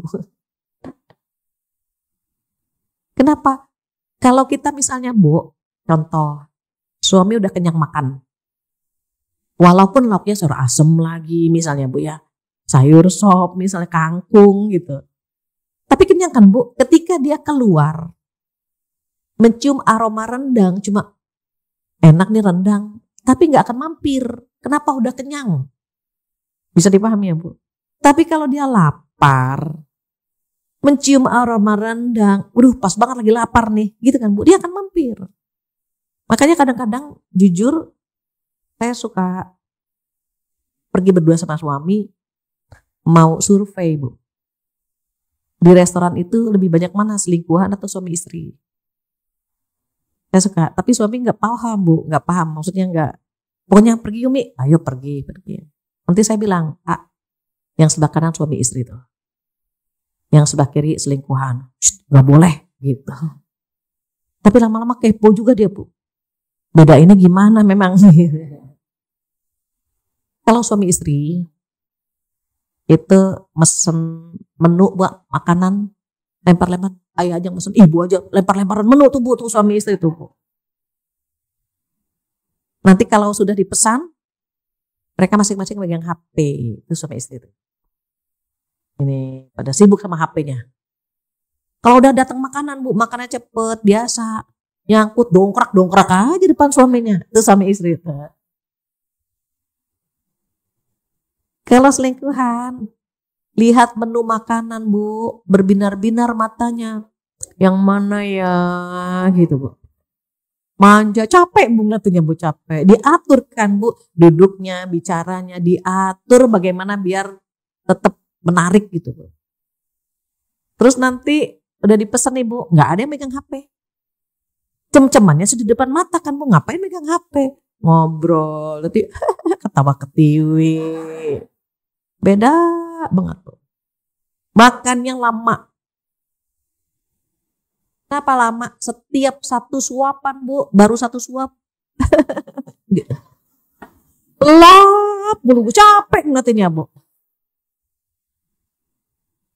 Kenapa? Kalau kita misalnya Bu, contoh, suami udah kenyang makan. Walaupun lauknya sayur asem lagi misalnya Bu ya. Sayur sop misalnya kangkung gitu. Tapi kenyang kan Bu, ketika dia keluar, mencium aroma rendang, cuma enak nih rendang, tapi gak akan mampir. Kenapa? Udah kenyang. Bisa dipahami ya Bu? Tapi kalau dia lapar, mencium aroma rendang, pas banget lagi lapar nih, gitu kan Bu, dia akan mampir. Makanya kadang-kadang jujur, saya suka pergi berdua sama suami, mau survei Bu. Di restoran itu lebih banyak mana selingkuhan atau suami istri? Saya suka, tapi suami nggak paham Bu, nggak paham, maksudnya nggak. Pokoknya pergi Umi, ayo pergi. Nanti saya bilang, yang sebelah kanan suami istri tuh, yang sebelah kiri selingkuhan, nggak boleh gitu. Tapi lama-lama kepo juga dia Bu. Beda ini gimana memang? Kalau suami istri itu mesen menu buat makanan, lempar-lempar, ayah aja mesen, ibu aja lempar-lemparan menu tuh Bu, tuh suami istri tuh Bu. Nanti kalau sudah dipesan, mereka masing-masing megang HP, itu suami istri itu. Ini pada sibuk sama HP-nya. Kalau udah datang makanan Bu, makannya cepet, biasa, nyangkut dongkrak aja depan suaminya, itu suami istri itu. Kalau selingkuhan, lihat menu makanan Bu, berbinar-binar matanya. Yang mana ya gitu Bu. Manja, capek Bu ngeliatinnya Bu, capek. Diatur kan Bu, duduknya, bicaranya, diatur bagaimana biar tetap menarik gitu Bu. Terus nanti udah dipesan nih Bu, gak ada yang megang HP. Cem-cemannya sudah di depan mata kan Bu, ngapain megang HP? Ngobrol, nanti ketawa ketiwi. Beda banget tuh. Makannya lama. Kenapa lama? Setiap satu suapan Bu, baru satu suap. Lap, bulu capek ngeliatinnya Bu.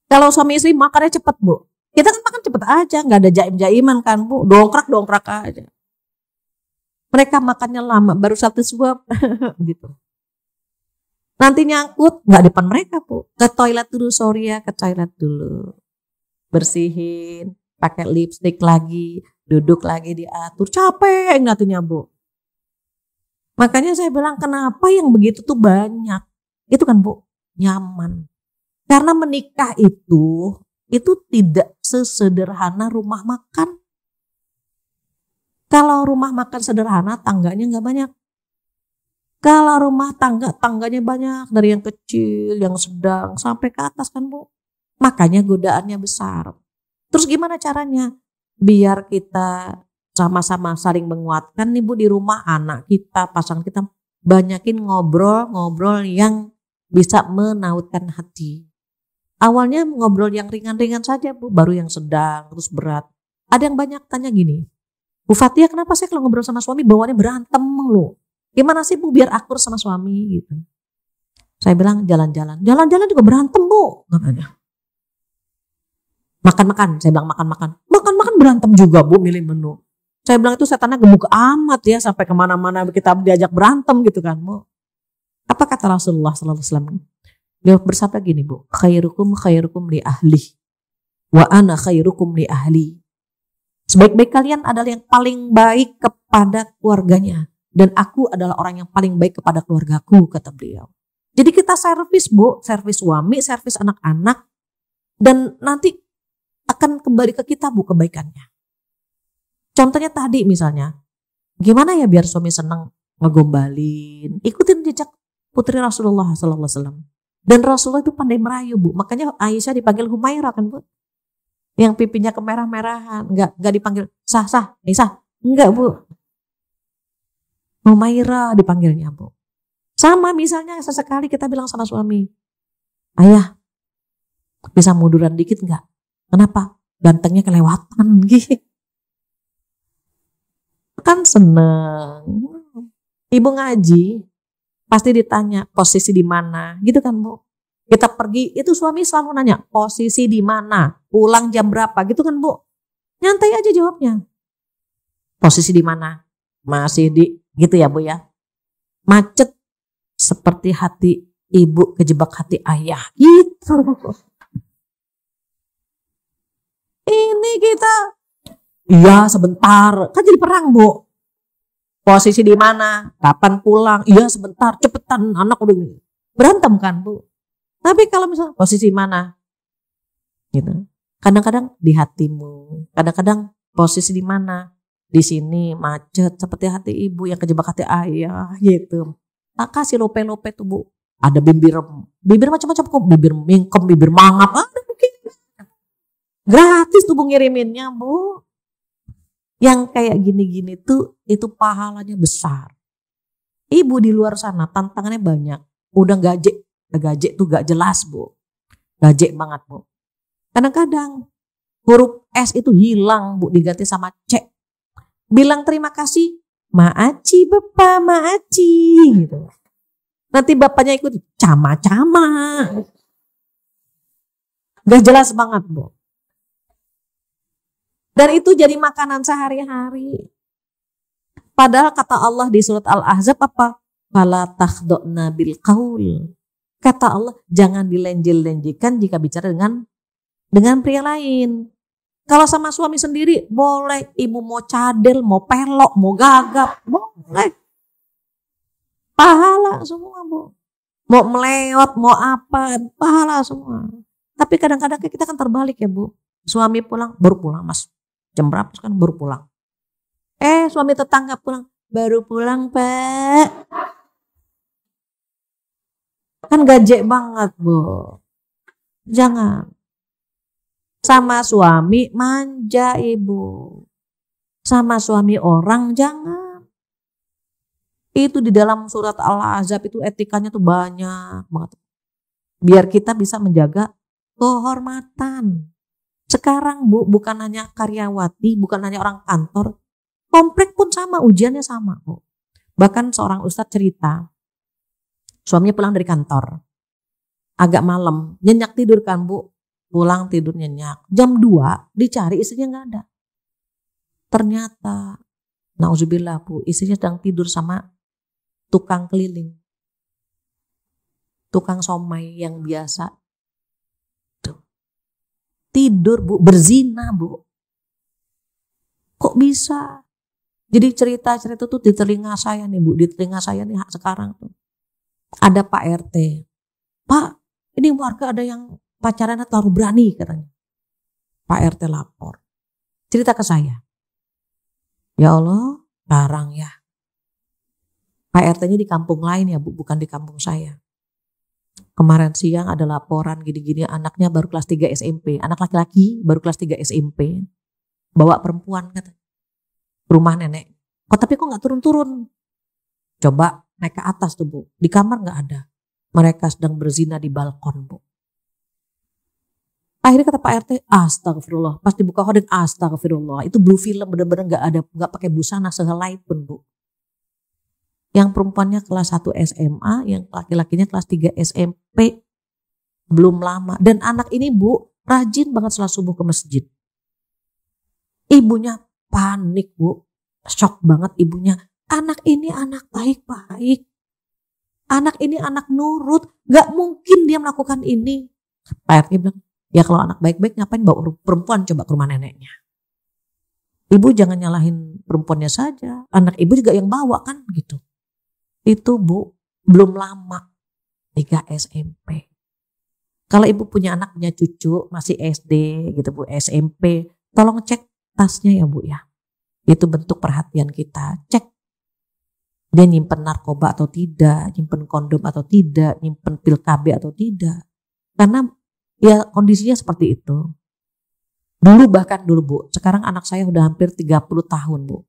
Kalau suami istri makannya cepet Bu. Kita kan makan cepet aja, gak ada jaim-jaiman kan Bu. Dongkrak aja. Mereka makannya lama, baru satu suap gitu. Nanti nyangkut, gak depan mereka Bu. Ke toilet dulu, sorry ya, ke toilet dulu. Bersihin, pakai lipstick lagi, duduk lagi diatur. Capek ngeliatinnya Bu. Makanya saya bilang kenapa yang begitu tuh banyak. Itu kan Bu, nyaman. Karena menikah itu tidak sesederhana rumah makan. Kalau rumah makan sederhana, tangganya gak banyak. Kalau rumah tangganya banyak, dari yang kecil, yang sedang, sampai ke atas kan Bu. Makanya godaannya besar. Terus gimana caranya? Biar kita sama-sama saling menguatkan nih Bu, di rumah, anak kita, pasangan kita, banyakin ngobrol-ngobrol yang bisa menautkan hati. Awalnya ngobrol yang ringan-ringan saja Bu, baru yang sedang, terus berat. Ada yang banyak tanya gini, Bu Fathia, kenapa sih kalau ngobrol sama suami bawaannya berantem loh? Gimana sih Bu biar akur sama suami gitu? Saya bilang jalan-jalan juga berantem Bu, katanya. Makan-makan, saya bilang makan-makan berantem juga Bu, milih menu. Saya bilang itu setannya gemuk amat ya, sampai kemana-mana kita diajak berantem gitu kan Bu. Apa kata Rasulullah sallallahu alaihi wasallam? Dia bersabda gini Bu, khairukum li ahli, wa ana khairukum li ahli. Sebaik-baik kalian adalah yang paling baik kepada keluarganya. Dan aku adalah orang yang paling baik kepada keluargaku, kata beliau. Jadi kita servis Bu, servis suami, servis anak-anak. Dan nanti akan kembali ke kita Bu kebaikannya. Contohnya tadi misalnya, gimana ya biar suami senang ngegombalin. Ikutin jejak putri Rasulullah SAW. Dan Rasulullah itu pandai merayu Bu. Makanya Aisyah dipanggil Humairah kan Bu. Yang pipinya kemerah-merahan, enggak dipanggil sah, enggak Bu. Humaira dipanggilnya Bu. Sama misalnya sesekali kita bilang sama suami, ayah bisa munduran dikit enggak? Kenapa? Gantengnya kelewatan gitu. Kan seneng. Ibu ngaji pasti ditanya posisi di mana, gitu kan Bu. Kita pergi itu suami selalu nanya posisi di mana, pulang jam berapa, gitu kan Bu. Nyantai aja jawabnya. Posisi di mana? Masih di, gitu ya Bu ya. Macet seperti hati ibu kejebak hati ayah, gitu. Ini kita, iya sebentar, kan jadi perang Bu. Posisi di mana? Kapan pulang? Iya sebentar, cepetan, anak udah berantem kan Bu. Tapi kalau misalnya posisi mana? Gitu. Kadang-kadang di hatimu, kadang-kadang posisi di mana? Di sini macet seperti hati ibu yang kejebak hati ayah gitu. Tak kasih lope-lope tuh Bu. Ada bibir macam-macam kok, bibir mingkem, bibir mangap, ada mungkin. Gratis tuh Bu ngiriminnya Bu. Yang kayak gini-gini tuh itu pahalanya besar. Ibu di luar sana tantangannya banyak. Udah gajek tuh gak jelas Bu. Gajek banget Bu. Kadang-kadang huruf S itu hilang Bu, diganti sama C. Bilang terima kasih, maaci bapak, maaci gitu. Nanti bapaknya ikut cama-cama. Gak jelas banget Bu. Dan itu jadi makanan sehari-hari. Padahal kata Allah di surat Al-Ahzab apa? Fala takhda'na bil qaul. Kata Allah, jangan dilenjel-lenjikan jika bicara dengan pria lain. Kalau sama suami sendiri, boleh. Ibu mau cadel, mau pelok, mau gagap, boleh. Pahala semua Bu. Mau melewat, mau apa, pahala semua. Tapi kadang-kadang kita kan terbalik ya Bu. Suami pulang, baru pulang Mas. Jam berapa kan baru pulang. Suami tetangga pulang, baru pulang Pak. Kan gajek banget Bu. Jangan. Sama suami manja Ibu. Sama suami orang jangan. Itu di dalam surat Al-Ahzab itu etikanya tuh banyak banget. Biar kita bisa menjaga kehormatan. Sekarang Bu, bukan hanya karyawati, bukan hanya orang kantor. Komplek pun sama, ujiannya sama Bu. Bahkan seorang ustadz cerita. Suaminya pulang dari kantor. Agak malam, nyenyak tidur kan Bu. Pulang tidur nyenyak. Jam 2 dicari istrinya gak ada. Ternyata, nauzubillah Bu, istrinya sedang tidur sama tukang keliling. Tukang somai yang biasa. Tuh. Tidur Bu, berzina Bu. Kok bisa? Jadi cerita-cerita tuh di telinga saya nih Bu. Di telinga saya nih sekarang tuh. Ada Pak RT. Pak, ini warga ada yang pacarannya terlalu berani katanya. Pak RT lapor. Cerita ke saya. Ya Allah, barang ya. Pak RT-nya di kampung lain ya Bu, bukan di kampung saya. Kemarin siang ada laporan gini-gini, anaknya baru kelas 3 SMP. Anak laki-laki baru kelas 3 SMP. Bawa perempuan katanya. Rumah nenek. Tapi kok gak turun-turun? Coba naik ke atas tuh Bu. Di kamar gak ada. Mereka sedang berzina di balkon Bu. Akhirnya kata Pak RT, astagfirullah. Pas dibuka horden, astagfirullah. Itu blue film bener-bener gak pakai busana sehelai pun Bu. Yang perempuannya kelas 1 SMA, yang laki-lakinya kelas 3 SMP. Belum lama. Dan anak ini Bu, rajin banget setelah subuh ke masjid. Ibunya panik Bu. Shock banget ibunya. Anak ini anak baik-baik. Anak ini anak nurut. Gak mungkin dia melakukan ini. Pak RT bilang, ya kalau anak baik-baik ngapain bawa perempuan coba ke rumah neneknya. Ibu jangan nyalahin perempuannya saja. Anak ibu juga yang bawa kan gitu. Itu Bu, belum lama 3 SMP. Kalau ibu punya anak, punya cucu, masih SD gitu Bu, SMP, tolong cek tasnya ya Bu ya. Itu bentuk perhatian kita. Cek dia nyimpen narkoba atau tidak, nyimpen kondom atau tidak, nyimpen pil KB atau tidak. Karena ya kondisinya seperti itu. Dulu Bu, sekarang anak saya udah hampir 30 tahun Bu.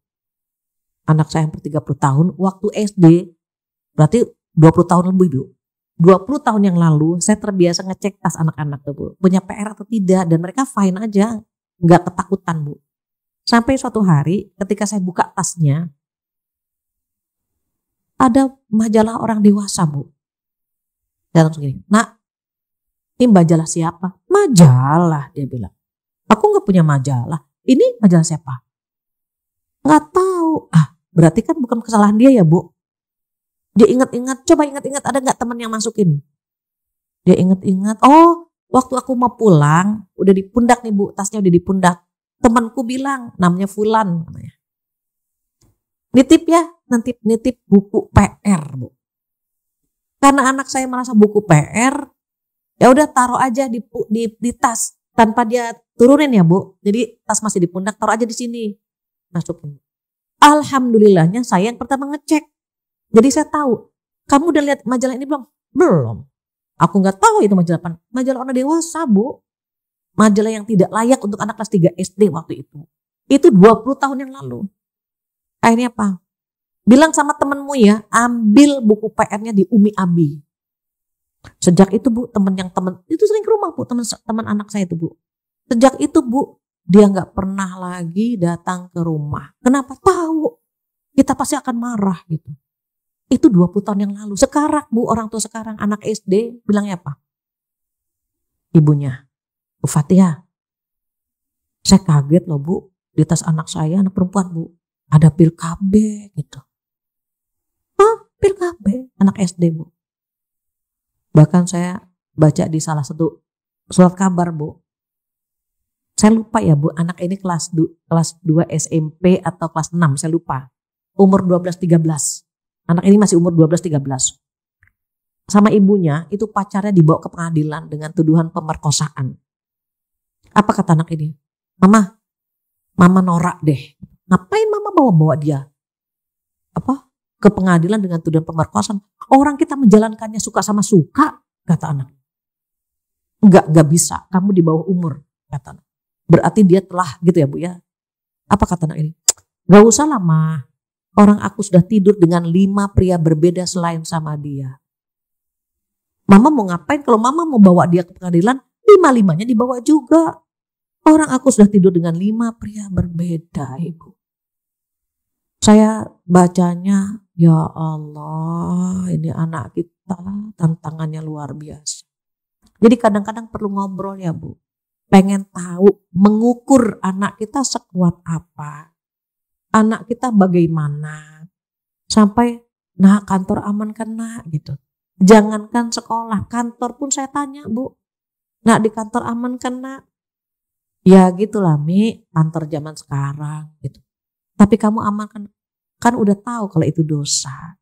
Anak saya hampir 30 tahun, waktu SD berarti 20 tahun lebih Bu. 20 tahun yang lalu saya terbiasa ngecek tas anak-anak tuh Bu. Punya PR atau tidak, dan mereka fine aja, nggak ketakutan Bu. Sampai suatu hari ketika saya buka tasnya, ada majalah orang dewasa Bu. Saya langsung gini, "Nak, ini majalah siapa?" "Majalah," dia bilang. "Aku nggak punya majalah. Ini majalah siapa?" "Nggak tahu." Berarti kan bukan kesalahan dia ya Bu. Dia ingat-ingat, coba ingat-ingat ada nggak teman yang masukin. Dia ingat-ingat, oh waktu aku mau pulang, udah di pundak nih Bu, tasnya udah di pundak. Temanku bilang, namanya Fulan namanya. "Nitip ya, nanti nitip buku PR Bu." Karena anak saya merasa buku PR, ya udah taruh aja di tas tanpa dia turunin ya Bu. Jadi tas masih di pundak, taruh aja di sini. Masukin. Alhamdulillahnya saya yang pertama ngecek. Jadi saya tahu, "Kamu udah lihat majalah ini belum?" "Belum." "Aku nggak tahu itu majalah apa." "Majalah orang dewasa Bu. Majalah yang tidak layak untuk anak kelas 3 SD waktu itu." Itu 20 tahun yang lalu. Akhirnya apa? "Bilang sama temenmu ya, ambil buku PR-nya di Umi Abi." Sejak itu Bu, teman itu sering ke rumah Bu, teman anak saya itu Bu. Sejak itu Bu, dia nggak pernah lagi datang ke rumah. Kenapa? Tahu kita pasti akan marah gitu. Itu 20 tahun yang lalu. Sekarang Bu, orang tua sekarang anak SD bilangnya apa? Ibunya, "Bu Fathia, saya kaget loh Bu, di tas anak saya, anak perempuan Bu, ada pil KB gitu." "Hah? Pil KB?" Anak SD Bu. Bahkan saya baca di salah satu surat kabar Bu. Saya lupa ya Bu, anak ini kelas 2 SMP atau kelas 6, saya lupa. Umur 12-13. Anak ini masih umur 12-13. Sama ibunya itu pacarnya dibawa ke pengadilan dengan tuduhan pemerkosaan. Apa kata anak ini? Mama norak deh. Ngapain Mama bawa-bawa dia ke pengadilan dengan tuduhan pemerkosaan? Orang kita menjalankannya suka sama suka, kata anak. Enggak bisa, kamu di bawah umur, kata anak. Berarti dia telah gitu ya Bu ya. Apa kata anak ini? "Gak usah lah Ma. Orang aku sudah tidur dengan 5 pria berbeda selain sama dia. Mama mau ngapain? Kalau Mama mau bawa dia ke pengadilan, 5-5-nya dibawa juga. Orang aku sudah tidur dengan 5 pria berbeda Ibu." Saya bacanya, ya Allah, ini anak kita tantangannya luar biasa. Jadi kadang-kadang perlu ngobrol ya Bu. Pengen tahu, mengukur anak kita sekuat apa. Anak kita bagaimana. Sampai, "Nah kantor aman kan Nak?" gitu. Jangankan sekolah, kantor pun saya tanya Bu. "Nak di kantor aman kan Nak?" "Ya gitulah Mi, kantor zaman sekarang gitu. Tapi kamu aman kan?" Kan udah tahu kalau itu dosa.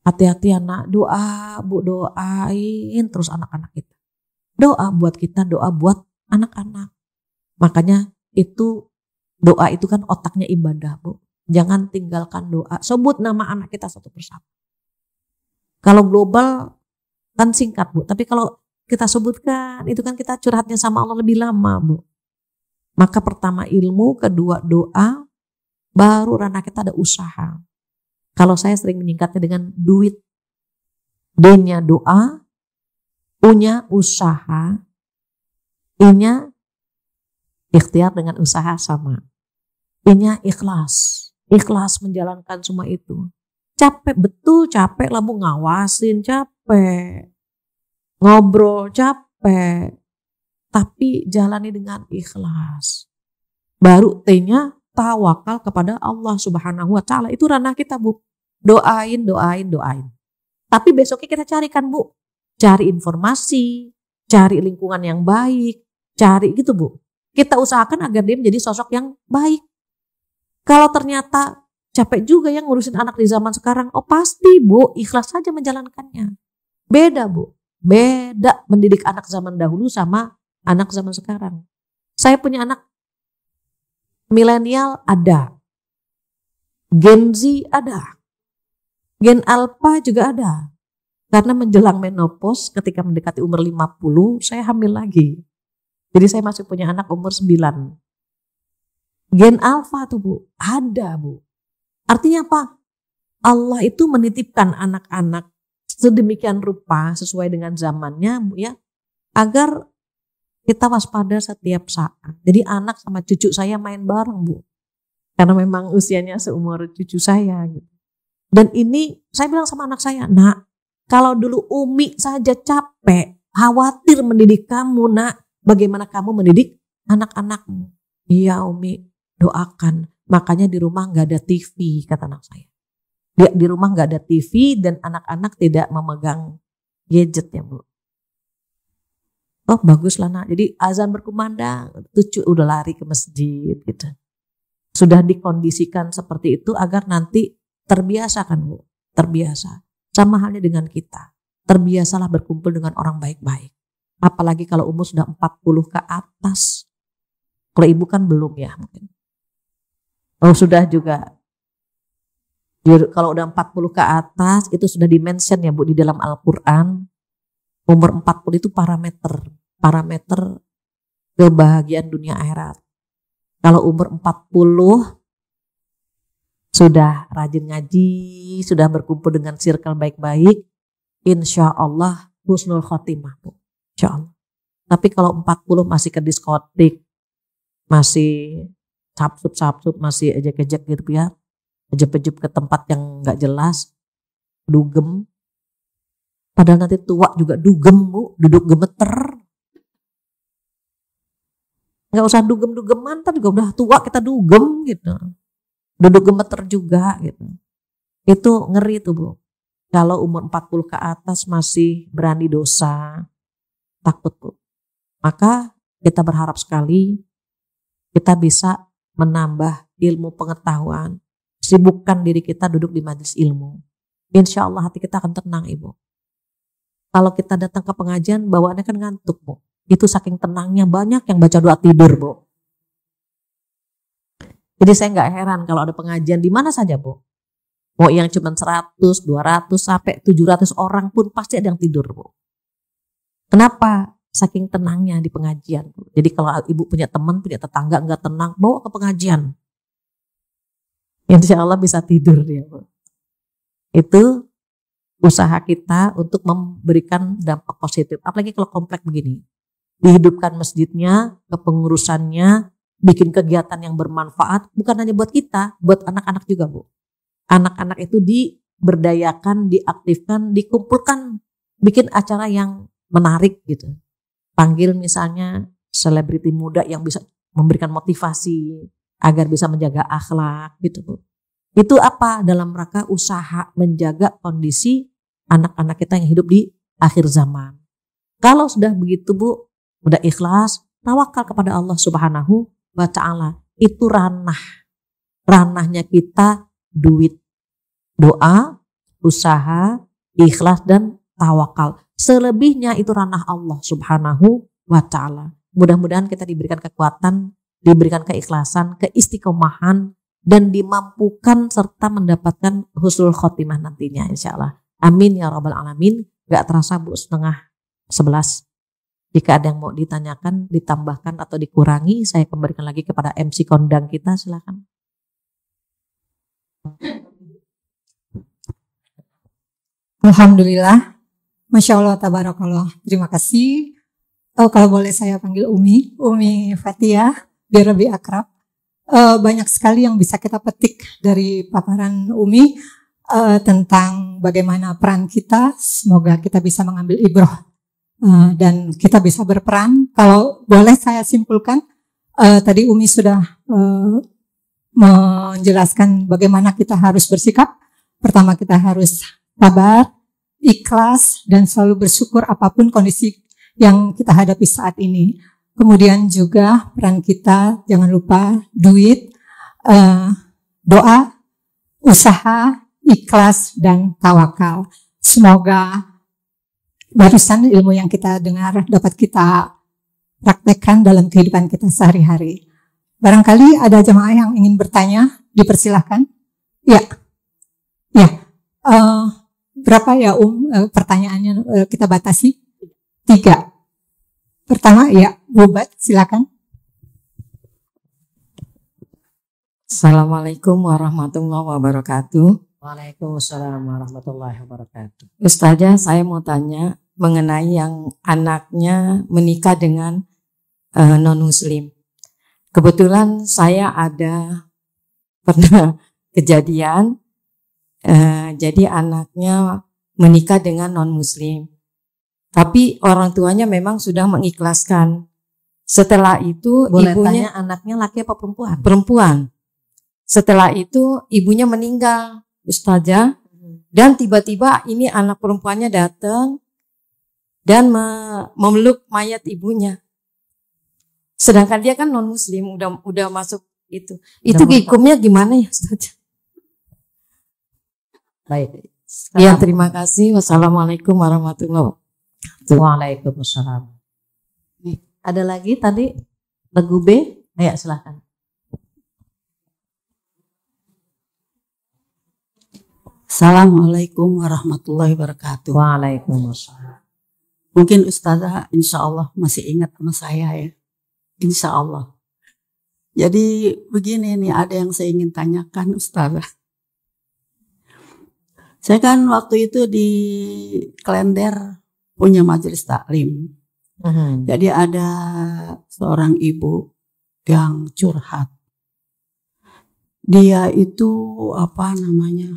Hati-hati anak, doa Bu, doain terus anak-anak kita. Doa buat kita, doa buat anak-anak. Makanya itu doa itu kan otaknya ibadah Bu. Jangan tinggalkan doa. Sebut nama anak kita satu persatu. Kalau global kan singkat Bu. Tapi kalau kita sebutkan itu kan kita curhatnya sama Allah lebih lama Bu. Maka pertama ilmu, kedua doa, baru ranah kita ada usaha. Kalau saya sering menyingkatnya dengan duit. D-nya doa, U-nya usaha, I-nya ikhtiar dengan usaha sama. I-nya ikhlas. Ikhlas menjalankan semua itu. Capek, betul capek lah Bu, ngawasin capek. Ngobrol capek. Tapi jalani dengan ikhlas. Baru T-nya tawakal kepada Allah Subhanahu wa Ta'ala. Itu ranah kita Bu. Doain. Tapi besoknya kita carikan Bu. Cari informasi, cari lingkungan yang baik, cari gitu Bu. Kita usahakan agar dia menjadi sosok yang baik. Kalau ternyata capek juga yang ngurusin anak di zaman sekarang, oh pasti Bu, ikhlas saja menjalankannya. Beda Bu, beda mendidik anak zaman dahulu sama anak zaman sekarang. Saya punya anak milenial ada, Gen Z ada, Gen Alpha juga ada. Karena menjelang menopause ketika mendekati umur 50, saya hamil lagi. Jadi saya masih punya anak umur 9. Gen alfa tuh Bu, ada Bu. Artinya apa? Allah itu menitipkan anak-anak sedemikian rupa sesuai dengan zamannya Bu ya, agar kita waspada setiap saat. Jadi anak sama cucu saya main bareng Bu, karena memang usianya seumur cucu saya gitu. Dan ini saya bilang sama anak saya, nak, kalau dulu Umi saja capek, khawatir mendidik kamu nak, bagaimana kamu mendidik anak-anakmu? Iya Umi, doakan. Makanya di rumah nggak ada TV, kata anak saya. Di rumah nggak ada TV dan anak-anak tidak memegang gadget ya Bu. Oh bagus lah nak. Jadi azan berkumandang, cucu udah lari ke masjid gitu. Sudah dikondisikan seperti itu agar nanti terbiasa kan Bu. Terbiasa. Sama halnya dengan kita. Terbiasalah berkumpul dengan orang baik-baik. Apalagi kalau umur sudah 40 ke atas. Kalau ibu kan belum ya mungkin. Oh sudah juga. Kalau udah 40 ke atas itu sudah di-mention ya Bu di dalam Al-Quran. Umur 40 itu parameter kebahagiaan dunia akhirat. Kalau umur 40 sudah rajin ngaji, sudah berkumpul dengan circle baik-baik, insya Allah husnul khotimah Bu. Insya Allah. Tapi kalau 40 masih ke diskotik, masih sapsup, masih ejek-ejek gitu ya, ejep-ejep ke tempat yang nggak jelas, dugem. Padahal nanti tua juga dugem Bu, duduk gemeter. Nggak usah dugem-dugeman, tapi juga udah tua kita dugem gitu. Duduk gemeter juga gitu. Itu ngeri tuh Bu. Kalau umur 40 ke atas masih berani dosa, takut Bu. Maka kita berharap sekali kita bisa menambah ilmu pengetahuan. Sibukkan diri kita duduk di majelis ilmu. Insya Allah hati kita akan tenang Ibu. Kalau kita datang ke pengajian bawaannya kan ngantuk Bu. Itu saking tenangnya banyak yang baca doa tidur Bu. Jadi saya nggak heran kalau ada pengajian di mana saja Bu. Mau yang cuma 100, 200 sampai 700 orang pun pasti ada yang tidur Bu. Kenapa? Saking tenangnya di pengajian Bu. Jadi kalau ibu punya teman, punya tetangga nggak tenang, bawa ke pengajian. Insya Allah bisa tidur dia Bu. Itu usaha kita untuk memberikan dampak positif. Apalagi kalau komplek begini. Dihidupkan masjidnya, kepengurusannya, bikin kegiatan yang bermanfaat. Bukan hanya buat kita, buat anak-anak juga Bu. Anak-anak itu diberdayakan, diaktifkan, dikumpulkan. Bikin acara yang menarik gitu. Panggil misalnya selebriti muda yang bisa memberikan motivasi agar bisa menjaga akhlak gitu Bu. Itu apa? Dalam rangka usaha menjaga kondisi anak-anak kita yang hidup di akhir zaman. Kalau sudah begitu Bu, udah ikhlas, tawakal kepada Allah Subhanahu wa Ta'ala. Itu ranahnya kita duit, doa, usaha, ikhlas dan tawakal. Selebihnya itu ranah Allah Subhanahu wa Ta'ala. Mudah-mudahan kita diberikan kekuatan, diberikan keikhlasan, keistiqomahan, dan dimampukan serta mendapatkan husnul khotimah nantinya insya Allah. Amin ya rabbal alamin. Gak terasa Bu 10:30. Jika ada yang mau ditanyakan, ditambahkan atau dikurangi, saya kembalikan lagi kepada MC kondang kita, silakan. Alhamdulillah, Masya Allah, tabarakallah. Terima kasih. Kalau boleh saya panggil Umi Fathia, biar lebih akrab. Banyak sekali yang bisa kita petik dari paparan Umi tentang bagaimana peran kita. Semoga kita bisa mengambil ibrah dan kita bisa berperan. Kalau boleh saya simpulkan, tadi Umi sudah menjelaskan bagaimana kita harus bersikap. Pertama kita harus sabar, ikhlas, dan selalu bersyukur apapun kondisi yang kita hadapi saat ini. Kemudian juga peran kita, jangan lupa duit, doa, usaha, ikhlas, dan tawakal. Semoga barusan ilmu yang kita dengar dapat kita praktekkan dalam kehidupan kita sehari-hari. Barangkali ada jemaah yang ingin bertanya, dipersilahkan. Ya, berapa ya pertanyaannya kita batasi? 3. Pertama ya, Bu Bat, silakan. Assalamualaikum warahmatullahi wabarakatuh. Waalaikumsalam warahmatullahi wabarakatuh. Ustazah, saya mau tanya mengenai yang anaknya menikah dengan non-muslim. Kebetulan saya ada pernah kejadian, jadi anaknya menikah dengan non-muslim. Tapi orang tuanya memang sudah mengikhlaskan. Setelah itu Boleh ibunya tanya anaknya laki apa perempuan? perempuan. Setelah itu ibunya meninggal, Ustazah. Dan tiba-tiba ini anak perempuannya datang dan memeluk mayat ibunya. Sedangkan dia kan non muslim, udah masuk itu. Itu hukumnya gimana ya, Ustazah? Baik. Ya, terima kasih. Wassalamualaikum warahmatullahi wabarakatuh. Waalaikumsalam. Nih, ada lagi tadi lagu B? Ayo silahkan. Assalamualaikum warahmatullahi wabarakatuh. Waalaikumsalam. Mungkin Ustazah insya Allah masih ingat sama saya ya. Insya Allah. Jadi begini nih, ada yang saya ingin tanyakan Ustazah. Saya kan waktu itu di Klender punya majelis taklim. Jadi ada seorang ibu yang curhat. Dia itu apa namanya?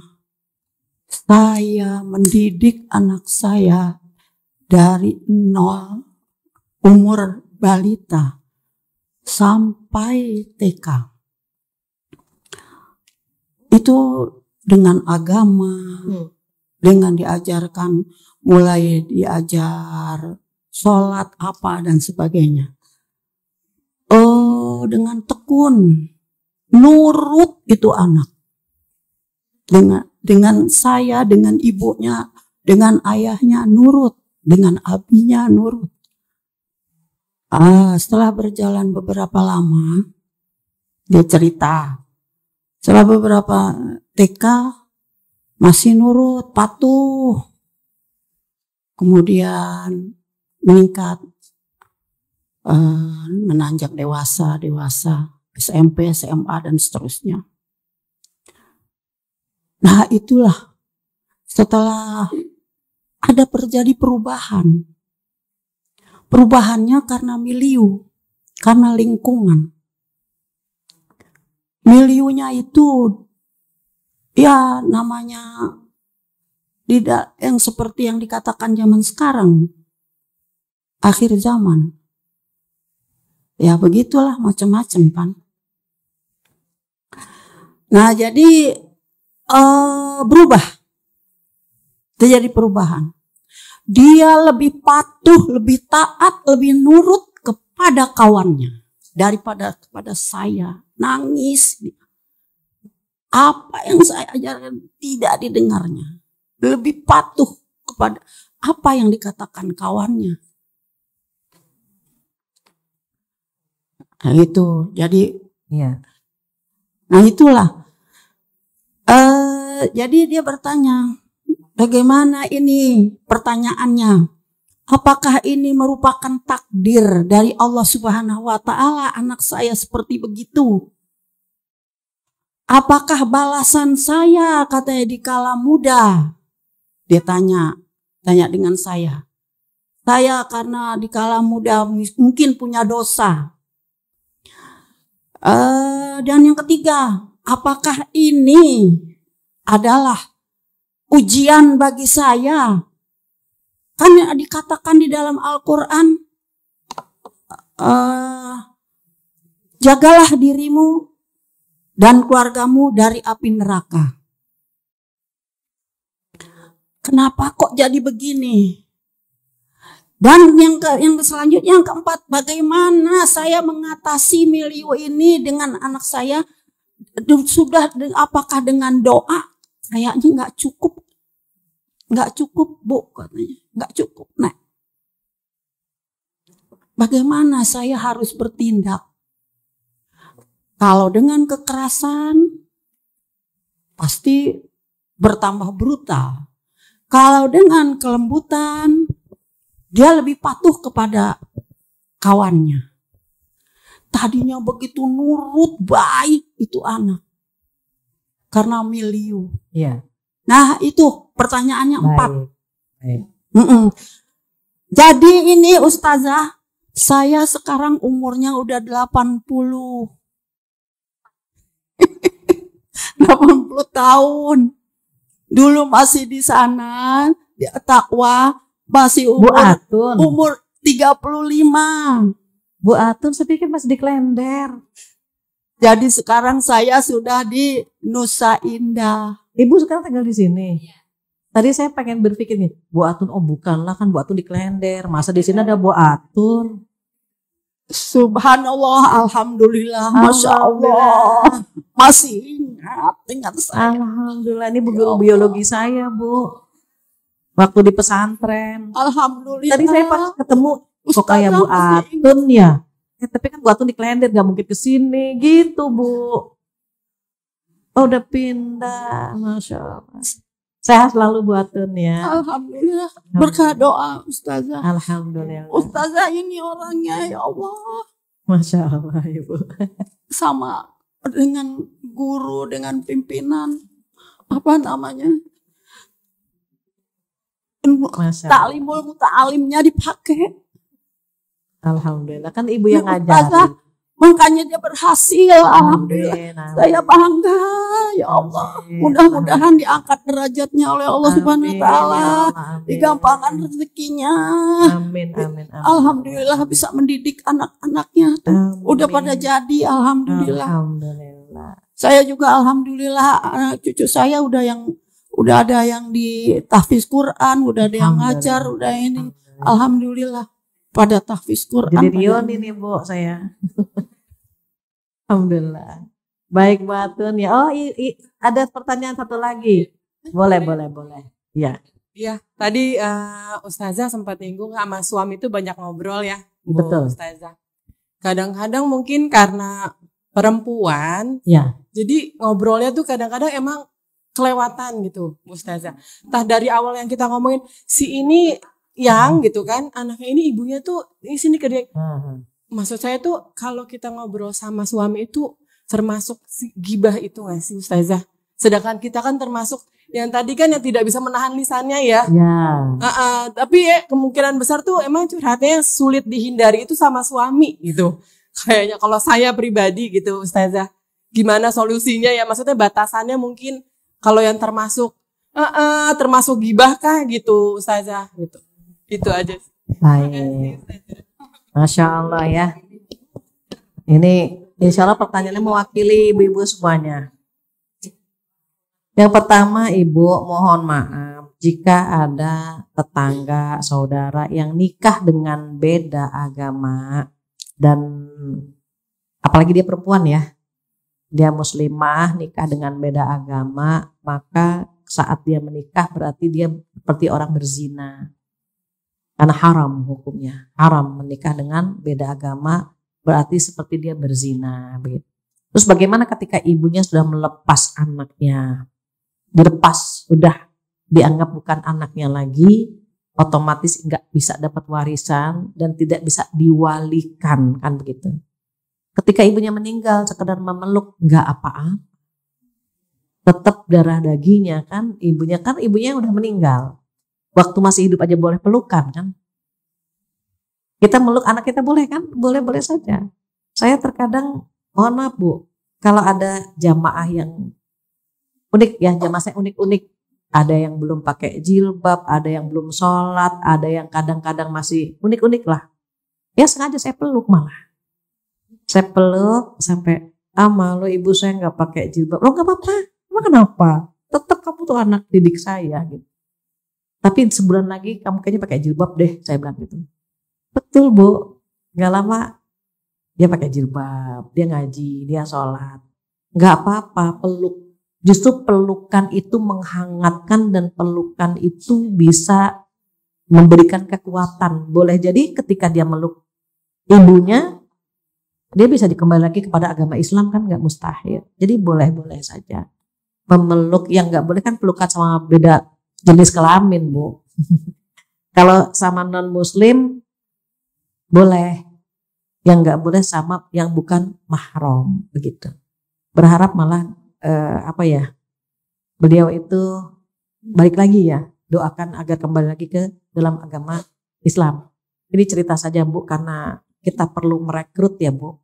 Saya mendidik anak saya dari nol umur balita sampai TK. Itu dengan agama, dengan diajarkan, mulai diajar sholat apa dan sebagainya. Dengan tekun, nurut itu anak. Dengan saya, dengan ibunya, dengan ayahnya nurut, dengan abinya nurut. Setelah berjalan beberapa lama, dia cerita, setelah beberapa TK masih nurut, patuh, kemudian meningkat, menanjak dewasa, SMP, SMA dan seterusnya. Nah itulah setelah ada terjadi perubahan. Perubahannya karena milieu, karena lingkungan. Milieunya itu ya namanya tidak yang seperti yang dikatakan zaman sekarang. Akhir zaman. Ya begitulah macam-macam kan. Nah jadi berubah. Terjadi perubahan. Dia lebih patuh, lebih taat, lebih nurut kepada kawannya daripada kepada saya. Nangis. Apa yang saya ajarkan tidak didengarnya. Lebih patuh kepada apa yang dikatakan kawannya. Nah itu, jadi ya. Nah itulah. Jadi dia bertanya, bagaimana ini pertanyaannya? Apakah ini merupakan takdir dari Allah Subhanahu wa Ta'ala anak saya seperti begitu? Apakah balasan saya katanya di kala muda? Dia tanya dengan saya. Saya karena di kala muda mungkin punya dosa. Dan yang ketiga, apakah ini adalah ujian bagi saya? Kan dikatakan di dalam Al-Quran, jagalah dirimu dan keluargamu dari api neraka. Kenapa kok jadi begini? Dan yang selanjutnya, yang keempat, bagaimana saya mengatasi milieu ini dengan anak saya? Sudah, apakah dengan doa? Kayaknya nggak cukup Bu, katanya, nggak cukup. Nah, bagaimana saya harus bertindak? Kalau dengan kekerasan, pasti bertambah brutal. Kalau dengan kelembutan, dia lebih patuh kepada kawannya. Tadinya begitu nurut, baik itu anak. Karena miliu. Iya. Nah itu pertanyaannya 4. Baik. Jadi ini Ustazah, saya sekarang umurnya udah 80. 80 tahun. Dulu masih di sana, di Takwa, masih Bu Atun. umur 35. Bu Atun saya pikir masih di Klender. Jadi sekarang saya sudah di Nusa Indah. Ibu sekarang tinggal di sini. Tadi saya pengen berpikir nih, Bu Atun, oh bukanlah, kan Bu Atun di Klender. Masa di sini ada Bu Atun? Subhanallah, alhamdulillah, masya Allah, masih ingat saya. Alhamdulillah, ini bu Ya guru Allah. biologi saya, Bu. Waktu di pesantren. Alhamdulillah. Tadi saya pas ketemu, kok Ustazah kayak Bu masih ingat. Atun ya? Tapi kan Bu Atun di Klender, gak mungkin kesini gitu, Bu. Oh udah pindah, Masya Allah. Sehat selalu Bu Atun ya. Alhamdulillah. Berkah doa Ustazah. Alhamdulillah. Ustazah ini orangnya ya Allah Masya Allah Ibu. sama dengan guru, dengan pimpinan, apa namanya, Masya Allah. taklimul muta'alimnya dipakai. Alhamdulillah, kan Ibu yang Ya, Ustazah, ngajarin. makanya dia berhasil. Alhamdulillah. Amin, Saya bangga ya Allah. amin. Mudah-mudahan diangkat derajatnya oleh Allah Subhanahu wa Amin, taala. ya Allah, amin. Digampangkan rezekinya. Amin, amin, amin. Alhamdulillah bisa mendidik anak-anaknya tuh. Amin. Udah pada jadi, alhamdulillah. Alhamdulillah. Saya juga alhamdulillah anak cucu saya udah ada yang di tahfiz Quran, udah ada yang ngajar, udah ini. Alhamdulillah pada tahfiz Quran. Jadi pada- Rion ini Bu saya. Alhamdulillah. Baik Bu Atun ya. Oh ada pertanyaan satu lagi. Boleh. Ya. Iya, tadi Ustazah sempat nyinggung sama suami itu banyak ngobrol ya, Bu Betul. Ustazah. Kadang-kadang mungkin karena perempuan, Ya. jadi ngobrolnya tuh kadang-kadang emang kelewatan gitu, Bu Ustazah. Entah dari awal yang kita ngomongin si ini yang gitu kan, anaknya ini ibunya tuh di sini kerja. Maksud saya tuh kalau kita ngobrol sama suami itu termasuk gibah itu nggak sih Ustazah? Sedangkan kita kan termasuk yang tadi kan yang tidak bisa menahan lisannya ya. Ya. Tapi ya kemungkinan besar tuh emang curhatnya yang sulit dihindari itu sama suami gitu. Kayaknya kalau saya pribadi gitu Ustazah. Gimana solusinya ya? Maksudnya batasannya mungkin kalau yang termasuk gibah kah gitu Ustazah gitu. Itu aja sih. Baik. Masya Allah ya. Ini insya Allah pertanyaannya mewakili ibu-ibu semuanya. Yang pertama Ibu mohon maaf jika ada tetangga, saudara yang nikah dengan beda agama dan apalagi dia perempuan ya. Dia muslimah nikah dengan beda agama, maka saat dia menikah berarti dia seperti orang berzina. Karena haram hukumnya. Haram menikah dengan beda agama berarti seperti dia berzina. Begitu. Terus bagaimana ketika ibunya sudah melepas anaknya? Dilepas, sudah dianggap bukan anaknya lagi, otomatis nggak bisa dapat warisan dan tidak bisa diwalikan, kan begitu. Ketika ibunya meninggal sekedar memeluk nggak apa-apa, tetap darah dagingnya kan ibunya udah meninggal. Waktu masih hidup aja boleh pelukan kan. Kita meluk anak kita boleh kan? Boleh-boleh saja. Saya terkadang mohon maaf Bu, kalau ada jamaah yang unik ya, jamaah saya unik-unik. Ada yang belum pakai jilbab, ada yang belum sholat, ada yang kadang-kadang masih unik-unik lah. Ya sengaja saya peluk malah. Saya peluk sampai, malu ibu saya nggak pakai jilbab. Lo nggak apa-apa, emang kenapa? Tetap kamu tuh anak didik saya gitu. Tapi sebulan lagi kamu kayaknya pakai jilbab deh, saya bilang gitu. Betul Bu, nggak lama dia pakai jilbab, dia ngaji, dia sholat. Nggak apa-apa, peluk. Justru pelukan itu menghangatkan dan pelukan itu bisa memberikan kekuatan. Boleh jadi ketika dia meluk ibunya, dia bisa dikembali lagi kepada agama Islam kan nggak mustahil. Jadi boleh-boleh saja. Memeluk yang nggak boleh kan pelukan sama beda jenis kelamin Bu. Kalau sama non muslim boleh. yang nggak boleh sama yang bukan mahram begitu. Berharap malah beliau itu balik lagi ya, doakan agar kembali lagi ke dalam agama Islam. Ini cerita saja Bu, karena kita perlu merekrut ya Bu.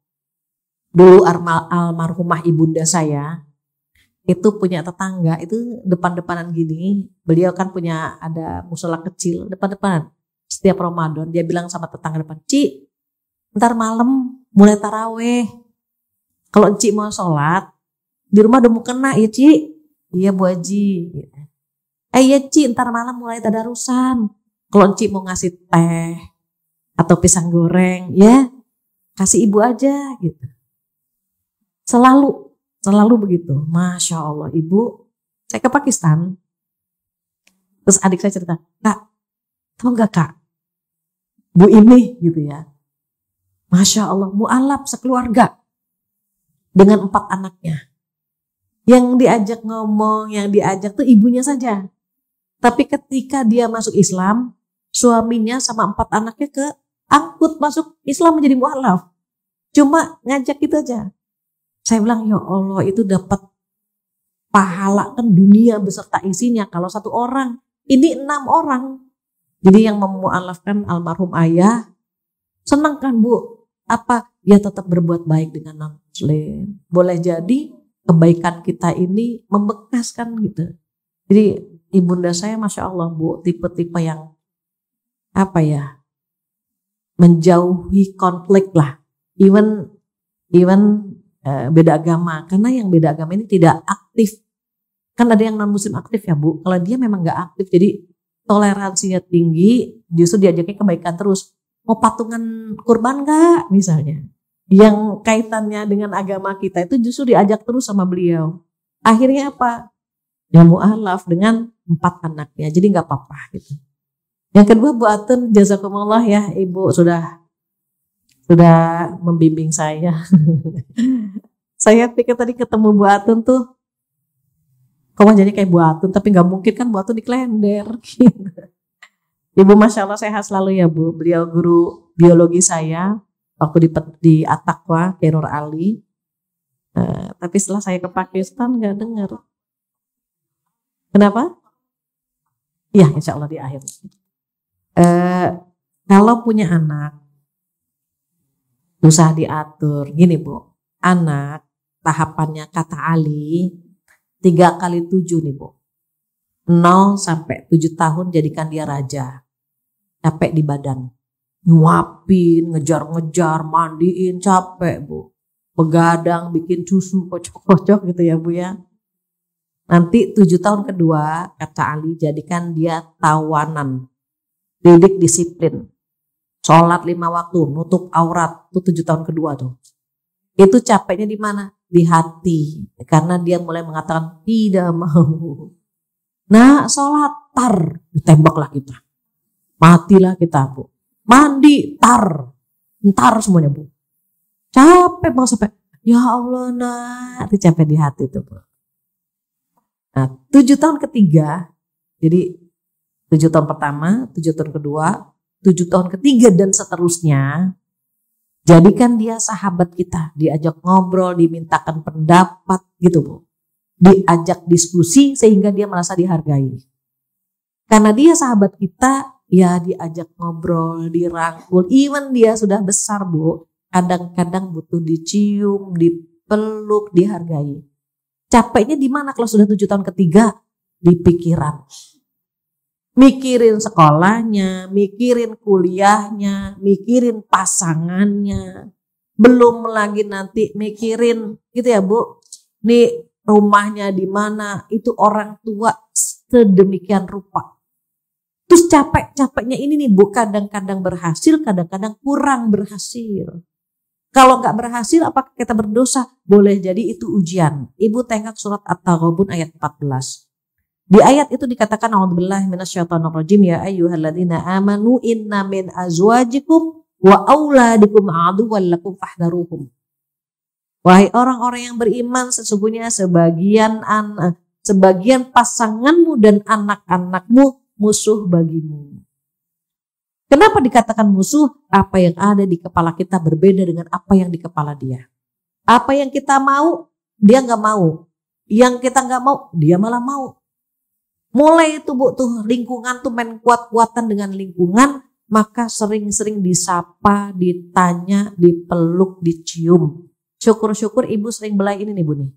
Dulu almarhumah ibunda saya itu punya tetangga itu depan-depanan gini. Beliau kan punya ada musola kecil depan-depanan. Setiap Ramadan dia bilang sama tetangga depan, "Ci, ntar malam mulai taraweh. Kalau Ci mau sholat di rumah udah mau kena ya Ci." "Iya Bu Haji." Iya Ci, ntar malam mulai tadarusan. Kalau Ci mau ngasih teh atau pisang goreng ya kasih ibu aja gitu. Selalu begitu. Masya Allah ibu. Saya ke Pakistan. Terus adik saya cerita, "Kak, tahu nggak Kak? Bu ini gitu ya. Masya Allah, mu'alaf sekeluarga dengan 4 anaknya. Yang diajak ngomong, yang diajak tuh ibunya saja. Tapi ketika dia masuk Islam, suaminya sama 4 anaknya keangkut masuk Islam menjadi mu'alaf. Cuma ngajak gitu aja." Saya bilang, ya Allah itu dapat pahala kan dunia beserta isinya kalau 1 orang. Ini 6 orang. Jadi yang memu'alafkan almarhum ayah, senang kan Bu? Apa? Ya tetap berbuat baik dengan non-muslim. Boleh jadi kebaikan kita ini membekas kan gitu. Jadi ibunda saya Masya Allah Bu, tipe-tipe yang menjauhi konflik lah. Even beda agama, karena yang beda agama ini tidak aktif. Kan ada yang non muslim aktif ya Bu. Kalau dia memang nggak aktif, jadi toleransinya tinggi, justru diajaknya kebaikan terus. Mau patungan kurban nggak misalnya? Yang kaitannya dengan agama kita itu justru diajak terus sama beliau. Akhirnya apa? Ya mu'alaf dengan 4 anaknya, jadi nggak apa-apa gitu. Yang kedua Bu Atun, jazakumullah ya Ibu sudah membimbing saya. Saya pikir tadi ketemu Bu Atun tuh, kok jadi kayak Bu Atun, tapi nggak mungkin kan Bu Atun di Klender. Ibu Masya Allah sehat selalu ya Bu. Beliau guru biologi saya waktu di At-Taqwa, Nur Ali. Tapi setelah saya ke Pakistan nggak dengar. Kenapa? Iya, insya Allah di akhir. Kalau punya anak, usah diatur. Gini Bu, anak tahapannya kata Ali 3 kali 7 nih Bu. 0 sampai 7 tahun jadikan dia raja. Capek di badan. Nyuapin, ngejar-ngejar, mandiin, capek Bu. Begadang, bikin susu, kocok-kocok gitu ya Bu ya. Nanti 7 tahun kedua kata Ali jadikan dia tawanan. Didik disiplin. Sholat 5 waktu, nutup aurat, itu 7 tahun kedua tuh. Itu capeknya di mana? Di hati. Karena dia mulai mengatakan tidak mau. Nah sholat, tar, ditembaklah kita. Matilah kita Bu. Mandi, tar, ntar semuanya Bu. Capek banget sampai, ya Allah nak, itu capek di hati tuh Bu. Nah 7 tahun ketiga, jadi 7 tahun pertama, 7 tahun kedua, 7 tahun ketiga dan seterusnya, jadikan dia sahabat kita, diajak ngobrol, dimintakan pendapat gitu Bu. Diajak diskusi sehingga dia merasa dihargai. Karena dia sahabat kita, ya diajak ngobrol, dirangkul, even dia sudah besar Bu, kadang-kadang butuh dicium, dipeluk, dihargai. Capeknya di mana kalau sudah 7 tahun ketiga? Di pikiran. Mikirin sekolahnya, mikirin kuliahnya, mikirin pasangannya. Belum lagi nanti mikirin gitu ya Bu. Nih rumahnya di mana, itu orang tua sedemikian rupa. Terus capek-capeknya ini nih Bu, kadang-kadang berhasil, kadang-kadang kurang berhasil. Kalau nggak berhasil, apakah kita berdosa? Boleh jadi itu ujian. Ibu tengok surat At-Taghabun ayat 14. Di ayat itu dikatakan a'udzubillahi minasyaitonirrajim ya ayyuhalladzina amanu inna min azwajikum wa auladikum aduwwan lakum fahdharuhum. Wahai orang-orang yang beriman, sesungguhnya sebagian pasanganmu dan anak-anakmu musuh bagimu. Kenapa dikatakan musuh? Apa yang ada di kepala kita berbeda dengan apa yang di kepala dia. Apa yang kita mau, dia nggak mau. Yang kita nggak mau, dia malah mau. Mulai itu Bu tuh lingkungan tuh main kuat-kuatan dengan lingkungan, maka sering-sering disapa, ditanya, dipeluk, dicium. Syukur-syukur ibu sering belai ini nih Bu nih.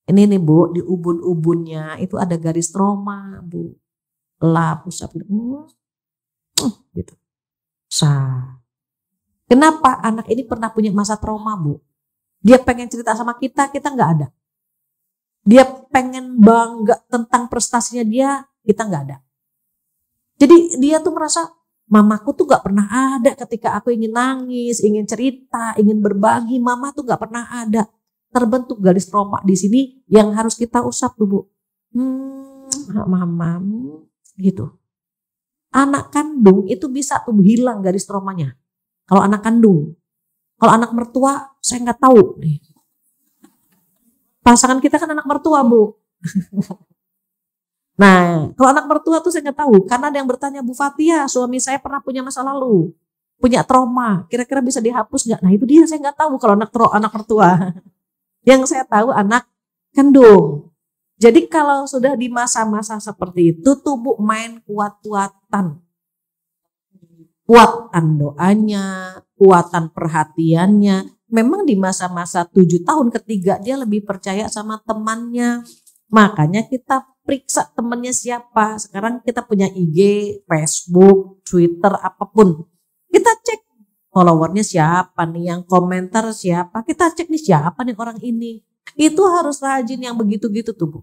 Ini nih Bu, di ubun-ubunnya itu ada garis trauma Bu. Lap, usap gitu. Kenapa anak ini pernah punya masa trauma Bu? Dia pengen cerita sama kita nggak ada. Dia pengen bangga tentang prestasinya dia, kita nggak ada. Jadi dia tuh merasa, mamaku tuh nggak pernah ada ketika aku ingin nangis, ingin cerita, ingin berbagi, mama tuh nggak pernah ada. Terbentuk garis trauma di sini yang harus kita usap tuh Bu. Mama, gitu. Anak kandung itu bisa tuh hilang garis traumanya. Kalau anak kandung, kalau anak mertua, saya nggak tahu. Pasangan kita kan anak mertua Bu. Nah, kalau anak mertua tuh saya nggak tahu. Karena ada yang bertanya, Bu Fatia, suami saya pernah punya masa lalu, punya trauma. Kira-kira bisa dihapus nggak? Nah itu dia, saya nggak tahu kalau anak mertua. Yang saya tahu anak kandung. Jadi kalau sudah di masa-masa seperti itu tuh Bu main kuat-kuatan. Kuatan doanya, kuatan perhatiannya. Memang di masa-masa 7 tahun ketiga dia lebih percaya sama temannya. Makanya kita periksa temannya siapa. Sekarang kita punya IG, Facebook, Twitter, apapun. Kita cek followernya siapa nih, yang komentar siapa. Kita cek nih siapa nih orang ini. Itu harus rajin yang begitu-gitu tuh Bu.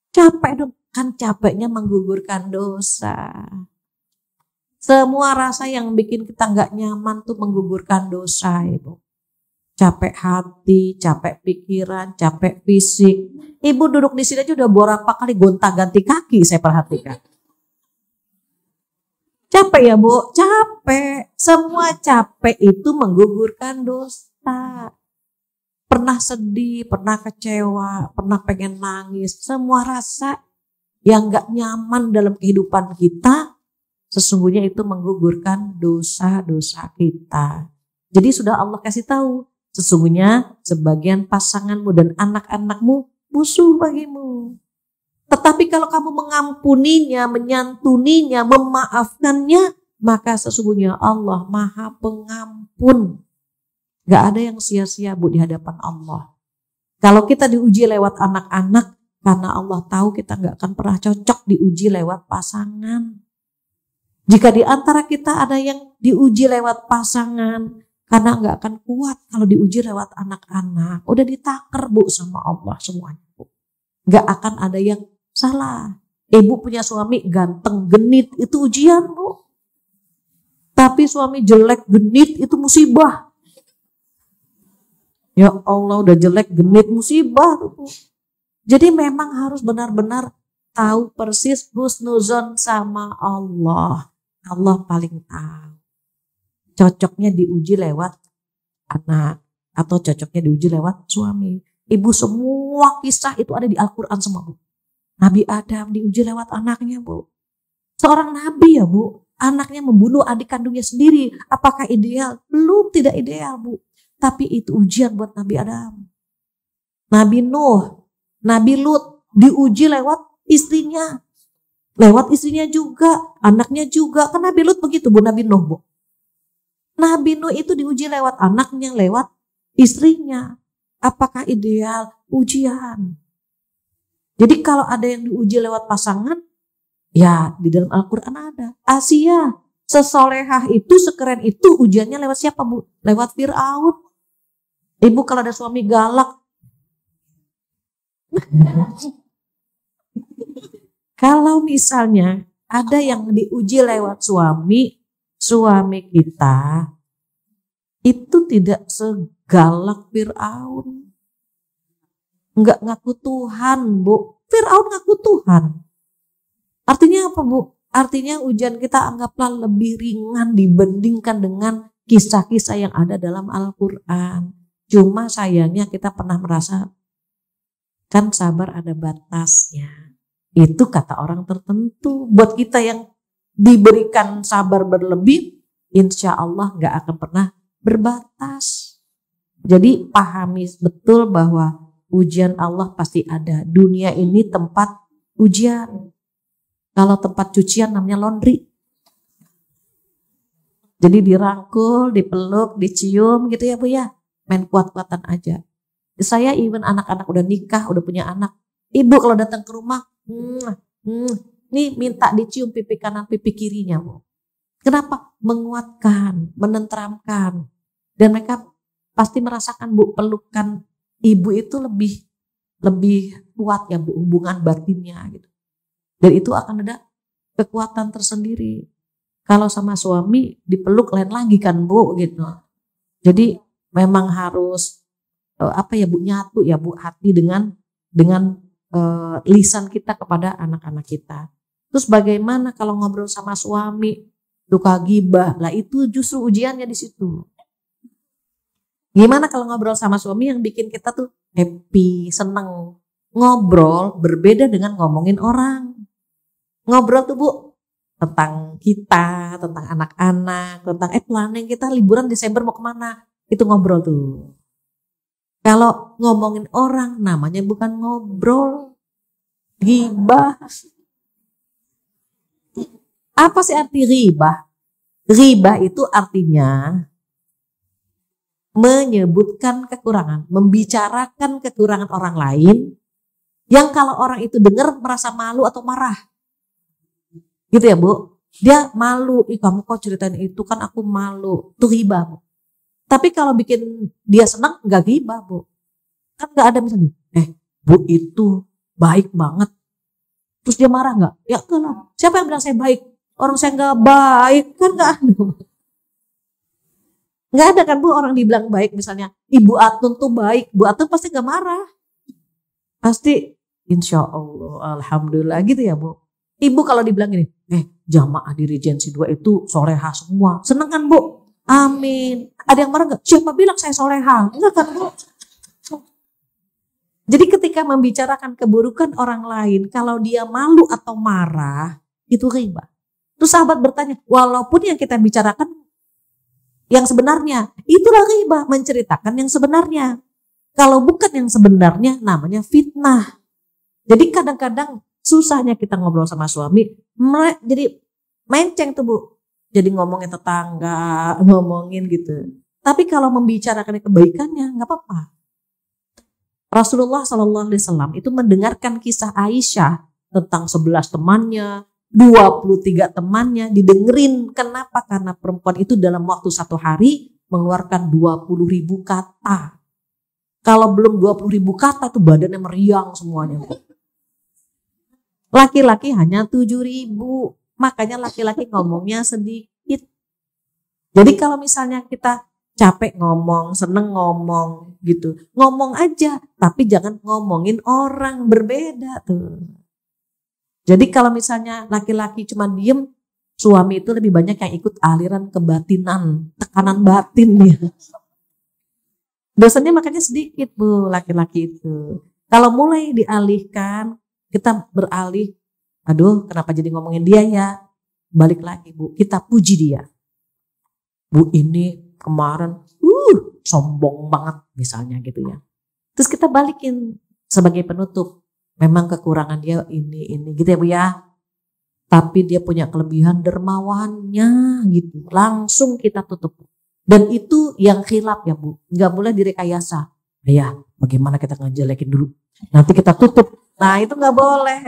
Capek dong, kan capeknya menggugurkan dosa. Semua rasa yang bikin kita nggak nyaman tuh menggugurkan dosa Ibu. Capek hati, capek pikiran, capek fisik. Ibu duduk di sini aja udah berapa kali gonta-ganti kaki saya perhatikan. Capek ya Bu? Capek. Semua capek itu menggugurkan dosa. Pernah sedih, pernah kecewa, pernah pengen nangis. Semua rasa yang nggak nyaman dalam kehidupan kita, sesungguhnya itu menggugurkan dosa-dosa kita. Jadi sudah Allah kasih tahu, sesungguhnya sebagian pasanganmu dan anak-anakmu musuh bagimu. Tetapi kalau kamu mengampuninya, menyantuninya, memaafkannya, maka sesungguhnya Allah Maha Pengampun. Gak ada yang sia-sia Bu di hadapan Allah. Kalau kita diuji lewat anak-anak, karena Allah tahu kita gak akan pernah cocok diuji lewat pasangan. Jika di antara kita ada yang diuji lewat pasangan, karena nggak akan kuat kalau diuji lewat anak-anak. Udah ditaker Bu sama Allah semuanya Bu. Nggak akan ada yang salah. Ibu punya suami ganteng, genit, itu ujian Bu. Tapi suami jelek, genit, itu musibah. Ya Allah udah jelek, genit, musibah Bu. Jadi memang harus benar-benar tahu persis husnuzon sama Allah. Allah paling tahu. Cocoknya diuji lewat anak atau cocoknya diuji lewat suami. Ibu semua kisah itu ada di Al-Quran semua Bu. Nabi Adam diuji lewat anaknya Bu. Seorang nabi ya Bu. Anaknya membunuh adik kandungnya sendiri. Apakah ideal? Belum, tidak ideal Bu. Tapi itu ujian buat Nabi Adam. Nabi Nuh, Nabi Lut diuji lewat istrinya. Lewat istrinya juga, anaknya juga. Kan Nabi Lut begitu Bu, Nabi Nuh Bu. Nabi Nuh itu diuji lewat anaknya, lewat istrinya. Apakah ideal? Ujian. Jadi kalau ada yang diuji lewat pasangan, ya di dalam Al-Quran ada. Asia, sesolehah itu, sekeren itu, ujiannya lewat siapa Bu? Lewat Fir'aun. Ibu kalau ada suami galak, kalau misalnya ada yang diuji lewat suami kita itu tidak segalak Fir'aun. Enggak ngaku Tuhan Bu. Fir'aun ngaku Tuhan. Artinya apa Bu? Artinya ujian kita anggaplah lebih ringan dibandingkan dengan kisah-kisah yang ada dalam Al-Quran. Cuma sayangnya kita pernah merasa kan sabar ada batasnya. Itu kata orang tertentu. Buat kita yang diberikan sabar berlebih, insya Allah nggak akan pernah berbatas. Jadi pahami betul bahwa ujian Allah pasti ada. Dunia ini tempat ujian. Kalau tempat cucian namanya laundry. Jadi dirangkul, dipeluk, dicium gitu ya Bu ya. Main kuat-kuatan aja. Saya even anak-anak udah nikah, udah punya anak. Ibu kalau datang ke rumah, nih minta dicium pipi kanan, pipi kirinya Bu. Kenapa? Menguatkan, menenteramkan. Dan mereka pasti merasakan Bu, pelukan ibu itu lebih kuat ya Bu, hubungan batinnya gitu. Dan itu akan ada kekuatan tersendiri. Kalau sama suami dipeluk lain lagi kan Bu gitu. Jadi memang harus Bu, nyatu ya Bu hati dengan lisan kita kepada anak-anak kita. Terus bagaimana kalau ngobrol sama suami duka gibah? Lah itu justru ujiannya di situ. Gimana kalau ngobrol sama suami yang bikin kita tuh happy, seneng. Ngobrol berbeda dengan ngomongin orang. Ngobrol tuh Bu tentang kita, tentang anak-anak, tentang planning kita liburan Desember mau kemana. Itu ngobrol tuh. Kalau ngomongin orang namanya bukan ngobrol, ghibah. Apa sih arti ghibah? Ghibah itu artinya menyebutkan kekurangan, membicarakan kekurangan orang lain yang kalau orang itu dengar merasa malu atau marah. Gitu ya Bu. Dia malu, kamu kok ceritain itu, kan aku malu. Itu ghibah Bu. Tapi kalau bikin dia senang gak ghibah Bu. Kan gak ada misalnya, Bu itu baik banget. Terus dia marah gak? Ya enggak lah. Siapa yang bilang saya baik? Orang saya gak baik. Kan gak ada. Gak ada kan Bu orang dibilang baik. Misalnya Ibu Atun tuh baik. Bu Atun pasti gak marah. Pasti insya Allah, alhamdulillah gitu ya Bu. Ibu kalau dibilang gini, jamaah di Regency 2 itu soleha semua. Seneng kan Bu? Amin. Ada yang marah gak? Siapa bilang saya soleha? Enggak kan Bu? Jadi ketika membicarakan keburukan orang lain, kalau dia malu atau marah, itu ghibah. Terus sahabat bertanya, walaupun yang kita bicarakan yang sebenarnya, itulah ghibah, menceritakan yang sebenarnya. Kalau bukan yang sebenarnya, namanya fitnah. Jadi kadang-kadang susahnya kita ngobrol sama suami, jadi menceng tuh Bu. Jadi ngomongin tetangga, ngomongin gitu. Tapi kalau membicarakan kebaikannya, nggak apa-apa. Rasulullah SAW itu mendengarkan kisah Aisyah tentang 11 temannya, 23 temannya, didengerin. Kenapa? Karena perempuan itu dalam waktu 1 hari mengeluarkan 20.000 kata. Kalau belum 20.000 kata tuh badannya meriang semuanya. Laki-laki hanya 7.000, makanya laki-laki ngomongnya sedikit. Jadi kalau misalnya kita capek ngomong, seneng ngomong gitu, ngomong aja, tapi jangan ngomongin orang, berbeda tuh. Jadi kalau misalnya laki-laki cuma diem, suami itu lebih banyak yang ikut aliran kebatinan, tekanan batin ya. Dosanya makanya sedikit Bu, laki-laki itu. Kalau mulai dialihkan, kita beralih, aduh kenapa jadi ngomongin dia ya, balik lagi Bu, kita puji dia. Bu ini kemarin sombong banget misalnya gitu ya. Terus kita balikin sebagai penutup, memang kekurangan dia ini gitu ya Bu ya. Tapi dia punya kelebihan dermawannya gitu, langsung kita tutup. Dan itu yang khilaf ya Bu, nggak boleh direkayasa. Ya bagaimana kita ngejelekin dulu, nanti kita tutup. Nah itu nggak boleh.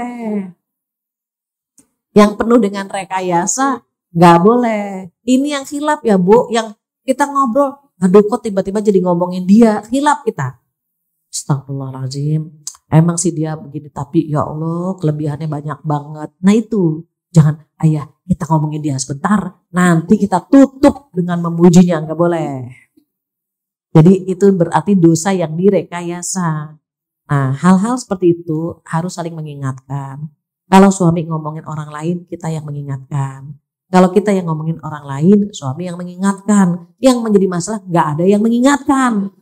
Yang penuh dengan rekayasa nggak boleh. Ini yang khilaf ya Bu, yang kita ngobrol, aduh kok tiba-tiba jadi ngomongin dia, khilaf kita. Astagfirullahaladzim, emang sih dia begini, tapi ya Allah kelebihannya banyak banget. Nah itu, jangan ayah kita ngomongin dia sebentar, nanti kita tutup dengan memujinya, nggak boleh. Jadi itu berarti dosa yang direkayasa. Nah, hal-hal seperti itu harus saling mengingatkan. Kalau suami ngomongin orang lain, kita yang mengingatkan. Kalau kita yang ngomongin orang lain, suami yang mengingatkan. Yang menjadi masalah, nggak ada yang mengingatkan.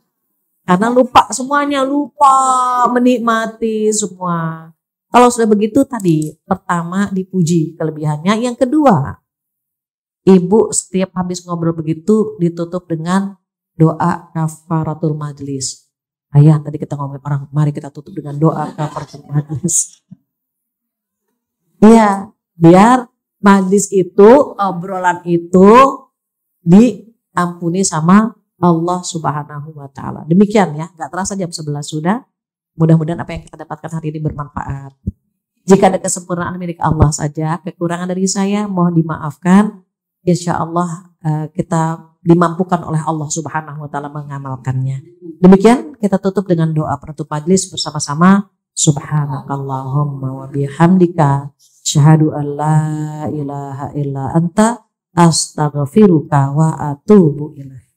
Karena lupa semuanya, lupa menikmati semua. Kalau sudah begitu tadi, pertama dipuji kelebihannya. Yang kedua, ibu setiap habis ngobrol begitu ditutup dengan doa kafaratul majlis. Ayah, tadi kita ngomongin orang, mari kita tutup dengan doa kafaratul majlis. Iya, biar majlis itu, obrolan itu diampuni sama Allah Subhanahu wa Ta'ala. Demikian ya, gak terasa jam 11 sudah. Mudah-mudahan apa yang kita dapatkan hari ini bermanfaat. Jika ada kesempurnaan milik Allah saja, kekurangan dari saya mohon dimaafkan. Insya Allah kita dimampukan oleh Allah Subhanahu wa Ta'ala mengamalkannya. Demikian kita tutup dengan doa penutup majlis bersama-sama. Subhanakallahumma wa bihamdika syahadu an la ilaha illa anta astaghfiruka wa atubu ilaik.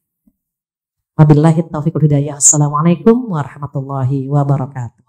Wabillahi taufiq wal hidayah. Assalamualaikum warahmatullahi wabarakatuh.